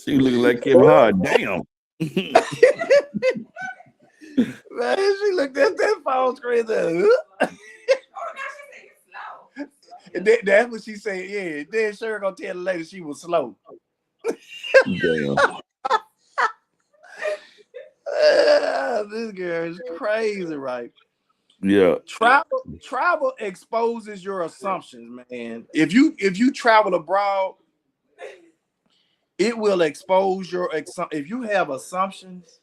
She looking like Kevin Hart. Damn. Man, she looked at that phone screen and said, and that's what she said. Yeah, then Cheryl gonna tell the lady she was slow. Damn. This girl is crazy, right? Yeah. Travel exposes your assumptions, man. If you travel abroad, it will expose if you have assumptions,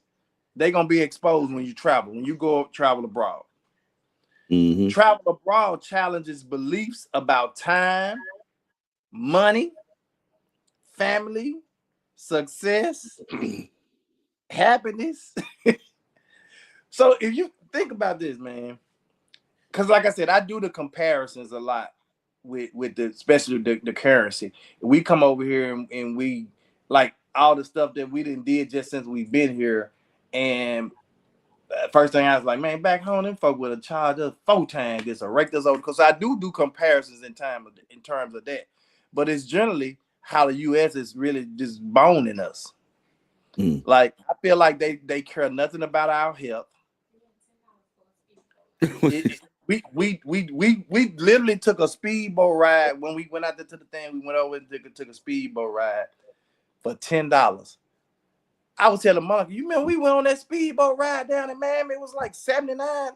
they're gonna be exposed when you travel, when you go travel abroad. Mm-hmm. Travel abroad challenges beliefs about time, money, family, success, happiness. So if you think about this, man, because like I said, I do the comparisons a lot with the, especially the currency. We come over here and we like all the stuff that we did just since we've been here. And first thing I was like, man, back home, them folk would have charged us 4 times this or rake us over. Because I do comparisons in terms of that. But it's generally how the U.S. is really just boning us. Mm. Like, I feel like they care nothing about our health. We literally took a speedboat ride when we went out there to the thing. We went over and took a speedboat ride for $10. I was telling Monica, you remember we went on that speedboat ride down in Miami? It was like $79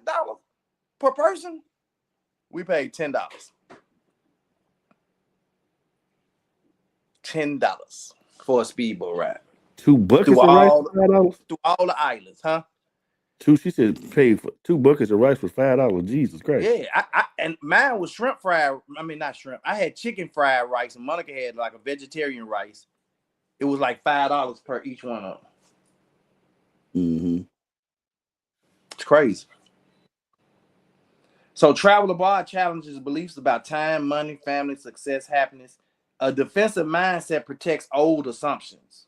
per person. We paid $10. $10 for a speedboat ride. 2 buckets Through of rice all, for $5? through all the islands, huh? She said paid for 2 buckets of rice for $5. Jesus Christ. Yeah, and mine was shrimp fried. I mean, not shrimp. I had chicken fried rice, and Monica had like a vegetarian rice. It was like $5 per each one of them. Mm-hmm. It's crazy. So travel abroad challenges beliefs about time, money, family, success, happiness. A defensive mindset protects old assumptions.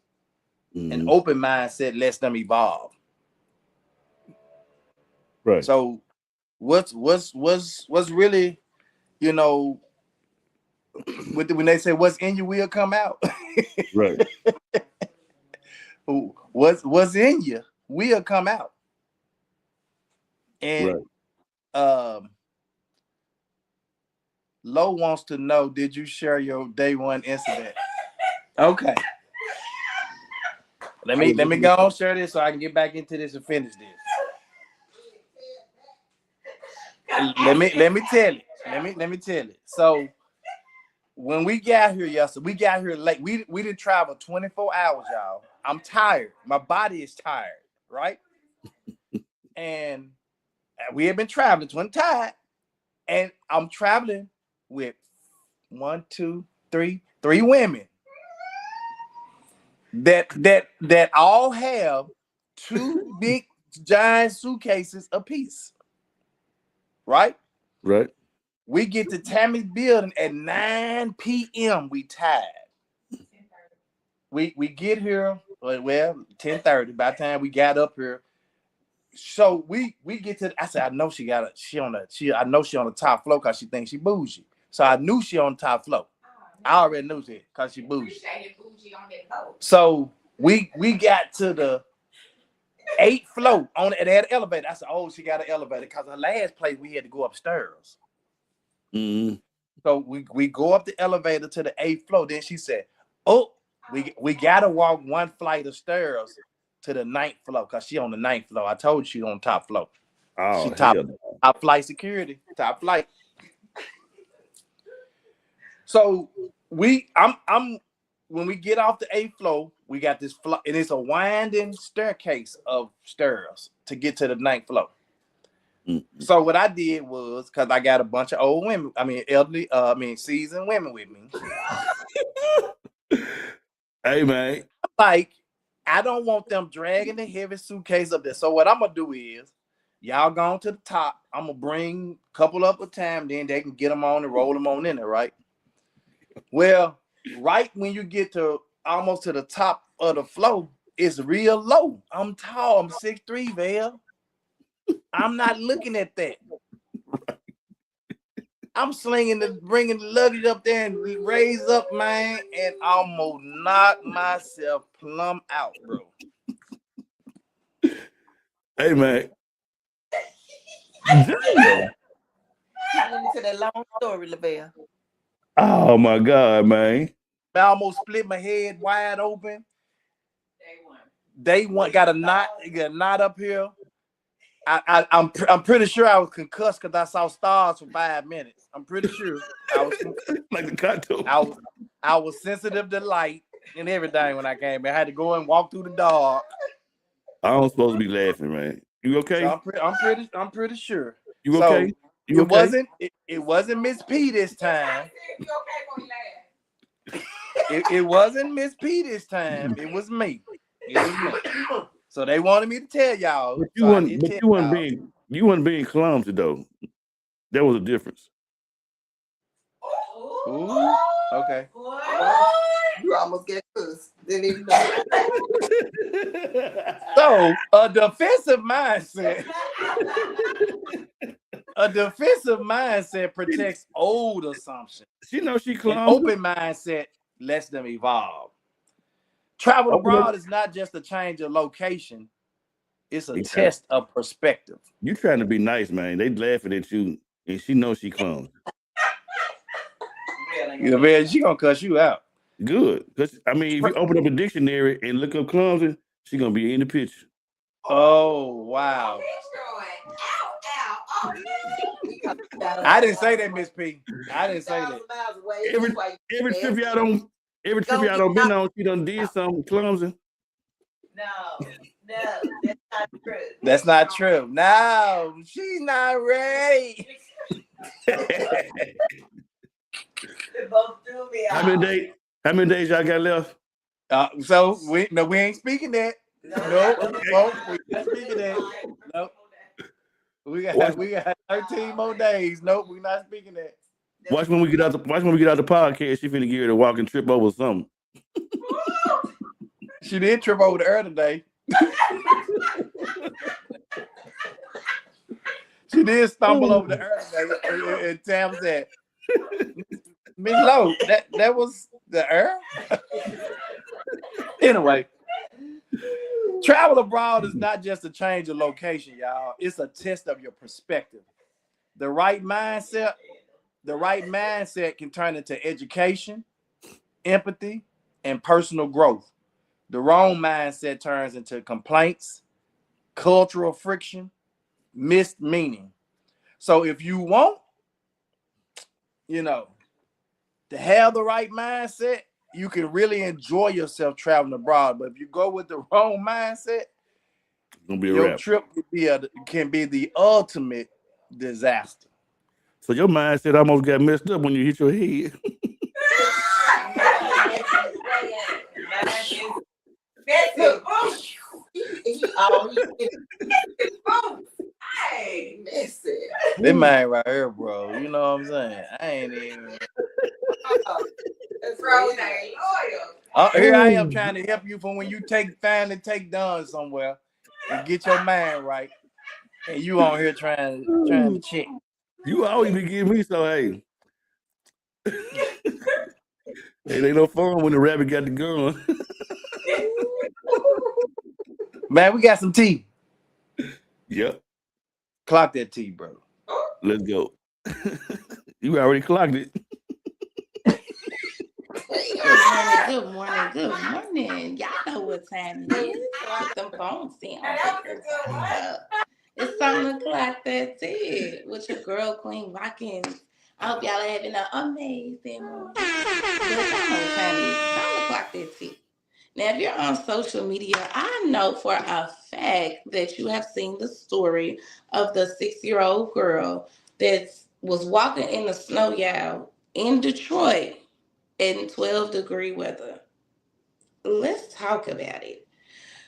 Mm-hmm. An open mindset lets them evolve. Right. So what's really, when they say what's in you will come out. Right. What's in you will come out. And right. Lo wants to know, did you share your day one incident? Okay. Let me go on share this so I can get back into this and finish this. Let me tell it. Let me tell it. So when we got here yesterday, we got here late. We didn't travel 24 hours, y'all. I'm tired. My body is tired, right? And we have been traveling, so I'm tired. And I'm traveling with 3 women that all have 2 big giant suitcases apiece. Right? Right. We get to Tammy's building at 9 p.m. We tired. We get here, well, 10:30 by the time we got up here. So we get to, I said, I know she on the top floor because she thinks she bougie. So I knew she on the top floor. I already knew that because she bougie. So we got to the 8th floor on it. They had an elevator. I said, oh, she got an elevator because her last place we had to go upstairs. Mm-hmm. So we go up the elevator to the 8th floor. Then she said, oh, we gotta walk 1 flight of stairs to the 9th floor because she on the 9th floor. I told you she on top floor. Oh, she top flight security, top flight. So I'm when we get off the 8th floor, we got this floor, and it's a winding staircase of stairs to get to the 9th floor. Mm-hmm. So what I did was, because I got a bunch of old women, elderly, seasoned women with me. Hey, man. Like, I don't want them dragging the heavy suitcase up there. So what I'm gonna do is, y'all going to the top. I'm gonna bring a couple up a time, then they can get them on and roll them on in there, right? Well, right when you get to almost to the top of the floor, it's real low. I'm tall. I'm 6'3", Val. I'm not looking at that. I'm bringing the luggage up there and raise up, man, and almost knock myself plumb out, bro. Hey, man. Into that long story, LaBelle. Oh my God, man. I almost split my head wide open. Day one got a knot up here. I'm pretty sure I was concussed because I saw stars for 5 minutes. I'm pretty sure I was like the cartoon. I was sensitive to light and everything when I came. I had to go and walk through the dark. I'm supposed to be laughing, man. You okay? So I'm pretty sure. You okay? You okay? It wasn't Miss P this time. It wasn't Miss P this time. It was me. So they wanted me to tell y'all. But you weren't being clumsy though. There was a difference. Ooh, okay. You almost get cussed. Didn't even know. So a defensive mindset. A defensive mindset protects old assumptions. She knows she clumsy. An open mindset lets them evolve. Travel abroad is not just a change of location. It's a test of perspective. You trying to be nice, man. They laughing at you, and she knows she clumsy. Yeah, man, she gonna cuss you out. Good. Because, if you open up a dictionary and look up clumsy, she gonna be in the picture. Oh, wow. I didn't say that, Miss P. I didn't say that. Every trip y'all don't been on, she done did something clumsy. No, that's not true. That's not true. No, she's not ready. They both threw me How many days y'all got left? So we ain't speaking that. Nope. We not speaking that. Nope. We got 13 more days. Nope, we're not speaking that. Watch when we get out the podcast, she finna get her to walk and trip over something. She did trip over the earth today. She did stumble over the earth today. And Tam said, Miss Lowe, that was the earth? Anyway, travel abroad is not just a change of location, y'all. It's a test of your perspective. The right mindset can turn into education, empathy, and personal growth. The wrong mindset turns into complaints, cultural friction, missed meaning. So if you want, to have the right mindset, you can really enjoy yourself traveling abroad. But if you go with the wrong mindset, It's gonna be a your wrap. trip can be the ultimate disaster. So your mindset almost got messed up when you hit your head. That's it. Hey, that's it. That man right here, bro. You know what I'm saying? I ain't even. That's right. Here I am trying to help you from when you finally take Don somewhere and get your mind right, and you on here trying to check. You always be giving me so hey. It ain't no fun when the rabbit got the gun. Man, we got some tea. Yep. Clock that tea, bro. Let's go. You already clocked it. Good morning. Y'all know what time it is. Put them phones down. It's time to clock that tea with your girl, Queen Watkins. I hope y'all are having an amazing morning. But y'all know what time it is. It's time to clock that tea. Now, if you're on social media, I know for a fact that you have seen the story of the 6-year-old girl that was walking in the snow, y'all, in Detroit in 12-degree weather. Let's talk about it.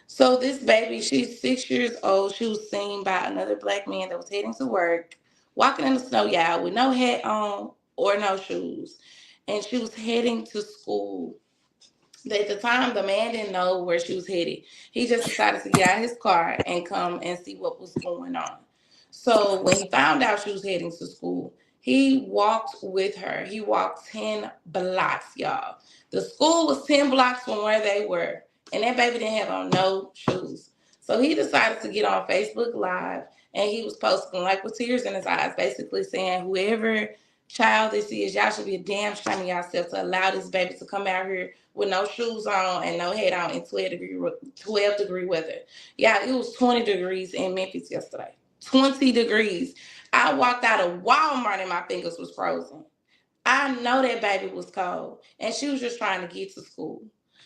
So this baby, she's 6 years old. She was seen by another black man that was heading to work, walking in the snow, y'all, with no hat on or no shoes. And she was heading to school. At the time, the man didn't know where she was headed. He just decided to get out of his car and come and see what was going on. So when he found out she was heading to school, he walked with her. He walked 10 blocks, y'all. The school was 10 blocks from where they were, and that baby didn't have on no shoes. So he decided to get on Facebook Live, and he was posting like with tears in his eyes, basically saying, whoever child this is, y'all should be a damn shame of yourself to allow this baby to come out here with no shoes on and no hat on in 12-degree weather. Yeah, it was 20 degrees in Memphis yesterday. 20 degrees. I walked out of Walmart and my fingers was frozen. I know that baby was cold, and she was just trying to get to school.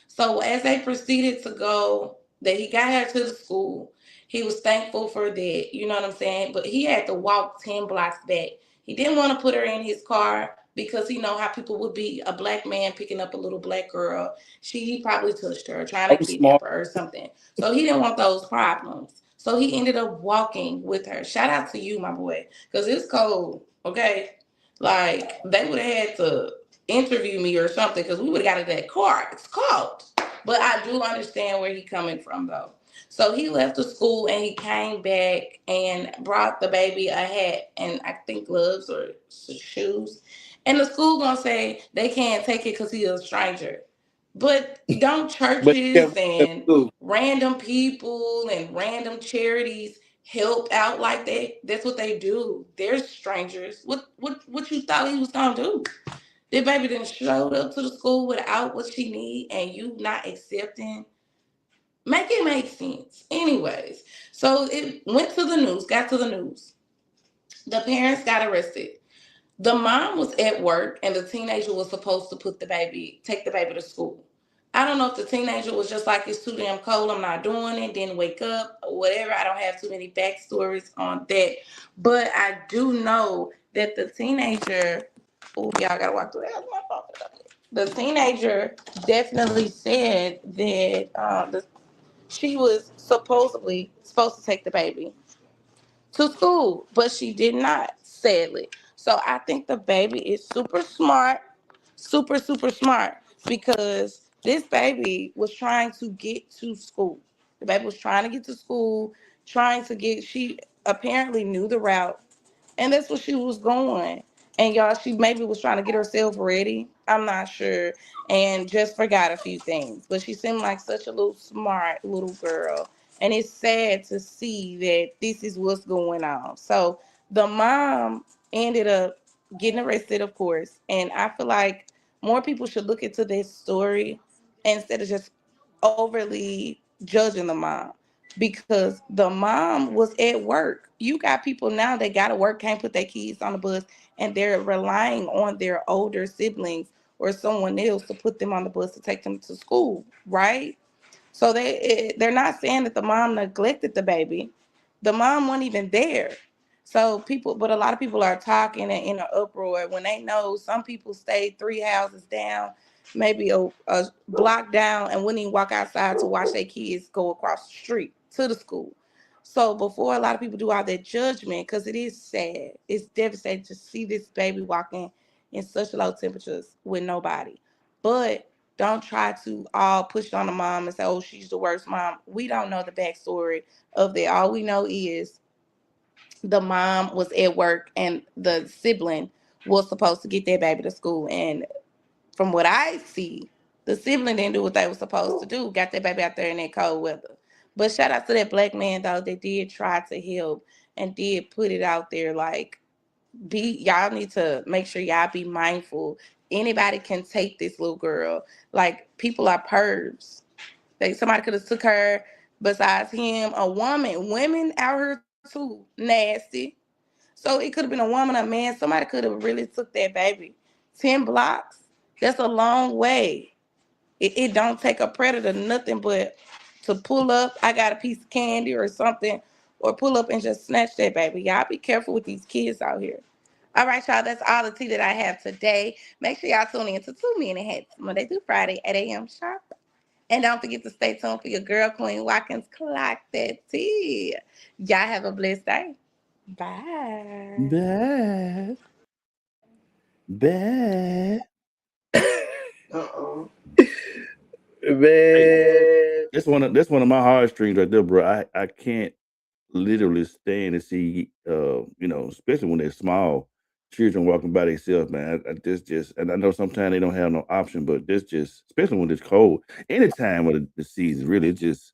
So as they proceeded to go, that he got her to the school, he was thankful for that, you know what I'm saying? But he had to walk 10 blocks back. He didn't want to put her in his car because he know how people would be. A black man picking up a little black girl. He probably touched her, trying to kidnap her or something. So he didn't want those problems. So he ended up walking with her. Shout out to you, my boy, because it's cold, okay? Like, they would have had to interview me or something because we would have got in that car. It's cold. But I do understand where he's coming from, though. So he left the school and he came back and brought the baby a hat and I think gloves or shoes. And the school gonna say they can't take it because he's a stranger. But don't churches and random people and random charities help out like that? That's what they do. They're strangers. What you thought he was gonna do? That baby didn't show up to the school without what she need and you not accepting. Make it make sense. Anyways, so it went to the news, got to the news. The parents got arrested. The mom was at work and the teenager was supposed to take the baby to school. I don't know if the teenager was just like, it's too damn cold, I'm not doing it, didn't wake up, or whatever. I don't have too many backstories on that. But I do know that the teenager, oh, y'all gotta walk through that. The teenager definitely said that she was supposedly supposed to take the baby to school, but she did not, sadly. So I think the baby is super smart, super smart, because this baby was trying to get to school. The baby was trying to get to school, she apparently knew the route, and that's what she was going. And y'all, she maybe was trying to get herself ready. I'm not sure. And just forgot a few things. But she seemed like such a little smart little girl. And it's sad to see that this is what's going on. So The mom ended up getting arrested, of course. And I feel like more people should look into this story instead of just overly judging the mom, because the mom was at work. You got people now that got to work, can't put their kids on the bus, and they're relying on their older siblings or someone else to put them on the bus to take them to school, right? So they're not saying that the mom neglected the baby. The mom wasn't even there. So people, but a lot of people are talking and in an uproar when they know some people stayed 3 houses down, maybe a block down, and wouldn't even walk outside to watch their kids go across the street to the school. So before a lot of people do all that judgment, because it is sad, it's devastating to see this baby walking in such low temperatures with nobody. But don't try to all push it on the mom and say, oh, she's the worst mom. We don't know the backstory of that. All we know is the mom was at work and the sibling was supposed to get their baby to school. And from what I see, the sibling didn't do what they were supposed to do, got their baby out there in that cold weather. But shout out to that black man, though, that did try to help and did put it out there like, y'all need to make sure y'all be mindful. Anybody can take this little girl. Like, people are pervs. Somebody could have took her besides him. A woman, women out here too nasty. So it could have been a woman, a man. Somebody could have really took that baby. 10 blocks. That's a long way. It don't take a predator nothing but to pull up. I got a piece of candy or something, or pull up and just snatch that baby. Y'all be careful with these kids out here. All right, y'all. That's all the tea that I have today. Make sure y'all tune in to 2 Minute Hats Monday through Friday, 8 a.m. sharp. And don't forget to stay tuned for your girl, Queen Watkins. Clock that tea. Y'all have a blessed day. Bye. Bad. Bad. Man. That's one of my heartstrings right there, bro. I can't literally stand to see especially when they're small, children walking by themselves, man. This just, and I know sometimes they don't have no option, but this just, especially when it's cold, any time of the season, really, it just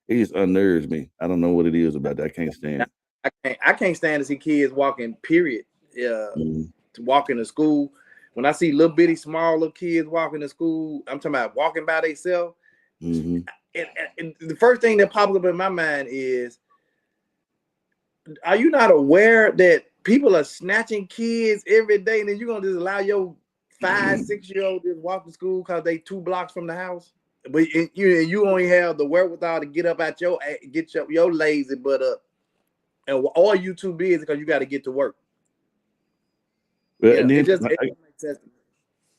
unnerves me. I don't know what it is about that. I can't stand it. I can't stand to see kids walking, period. To walking to school. When I see little bitty small little kids walking to school, I'm talking about walking by themselves. Mm-hmm. And the first thing that pops up in my mind is, are you not aware that people are snatching kids every day, and then you're gonna just allow your 5-6-year-old to walk to school because they 2 blocks from the house? But you only have the wherewithal to get up at your lazy butt up, and all you too busy because you got to get to work. Well, and then it makes sense.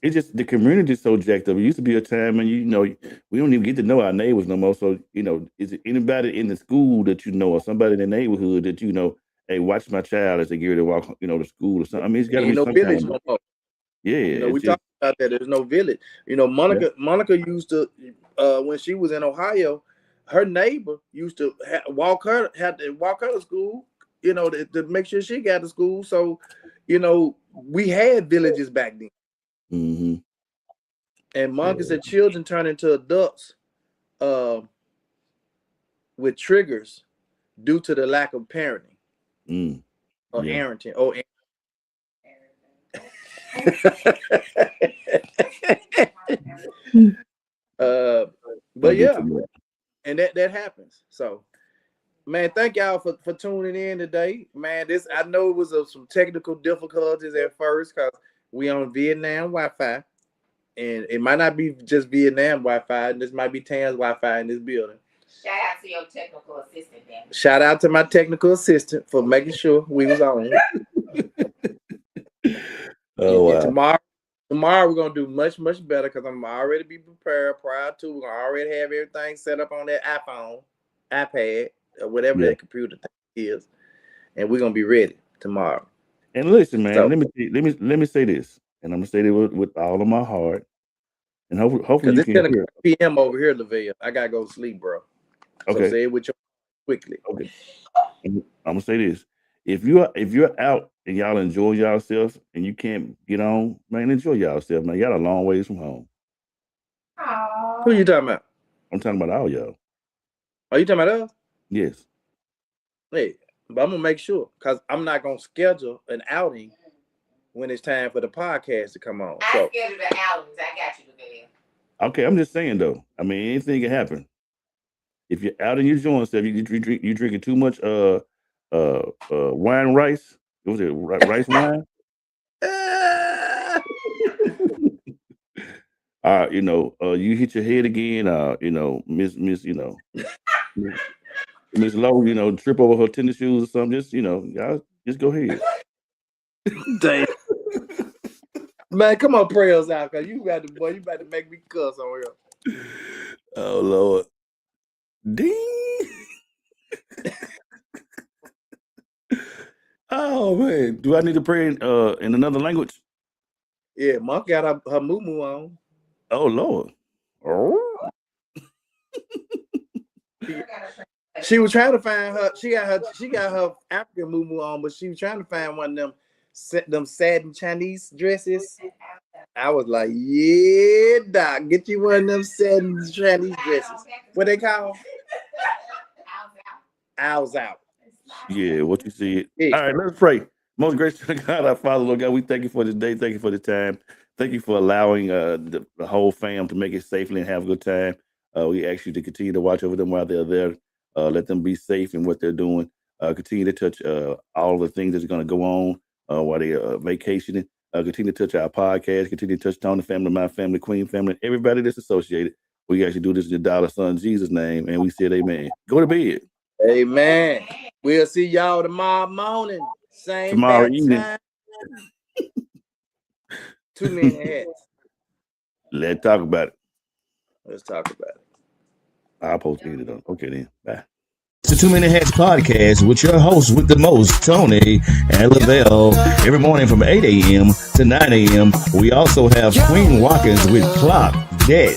It's just the community is so jacked up. It used to be a time when we don't even get to know our neighbors no more. So is it anybody in the school that or somebody in the neighborhood that hey, watch my child as they get ready to walk to school or something? I mean, it's got to be no some village kind no of, more. Yeah, we talked about that. There's no village. Monica used to when she was in Ohio, her neighbor used to had to walk her to school. To make sure she got to school. So, we had villages back then. Mm-hmm. And Monica said children turn into adults with triggers due to the lack of parenting or parenting. But yeah, and that happens. So, man, thank y'all for tuning in today. Man, I know it was some technical difficulties at first because we on Vietnam Wi-Fi. And it might not be just Vietnam Wi-Fi, and this might be Tan's Wi-Fi in this building. Shout out to your technical assistant, then. Shout out to my technical assistant for making sure we was on. Wow. Tomorrow we're gonna do much, much better because I'm already be prepared prior to. We're gonna already have everything set up on that iPhone, iPad, or whatever that computer thing is, and we're gonna be ready tomorrow. And listen, man, let me say this, and I'm gonna say it with all of my heart, and hopefully you can hear. It's 10 p.m. over here, Lavelle. I gotta go to sleep, bro. Okay. So say it with you quickly. Okay. I'm gonna say this: if you're out and y'all enjoy yourselves and you can't get on, man, enjoy yourself, man. Y'all a long ways from home. Aww. Who you talking about? I'm talking about all y'all. Are you talking about us? Yes. Hey, But I'm gonna make sure because I'm not gonna schedule an outing when it's time for the podcast to come on. I So scheduled the outings. I got you today. Okay, I'm just saying though. I mean, anything can happen. If you're out and you're doing stuff, you drinking too much wine rice. What was it? Rice wine? You hit your head again. Miss, Miss Lowe, trip over her tennis shoes or something. Just, y'all just go ahead. damn. Man, come on, prayers out, cause you about to make me cuss on here. Oh Lord. Ding. Oh man. Do I need to pray in another language? Yeah, Monk got her moo on. Oh Lord. Oh. She was trying to find her. She got her African moo on, but she was trying to find one of them satin Chinese dresses. I was like, yeah, doc, get you one of them satin Chinese dresses. What they call? Owls out. Yeah, what you see. Yeah. All right, let's pray. Most gracious God, our Father, Lord God, we thank you for this day. Thank you for the time. Thank you for allowing the whole fam to make it safely and have a good time. We ask you to continue to watch over them while they're there. Let them be safe in what they're doing. Continue to touch all the things that's going to go on while they're vacationing. Continue to touch our podcast. Continue to touch Tony family, my family, Queen family, everybody that's associated. We actually do this in the dollar son Jesus' name, and we said amen. Go to bed. Amen. We'll see y'all tomorrow morning. Same Tomorrow bad evening. time. Too many hats. Let's talk about it. Let's talk about it. I'll post it on. Okay then. Bye. It's the 2 Minute Hats podcast with your hosts with the most, Tony and Lavelle. Every morning from 8 a.m. to 9 a.m. We also have Queen Watkins with Clock Dead.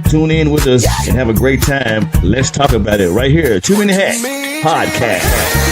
Tune in with us and have a great time. Let's talk about it right here. 2 Minute Hats podcast.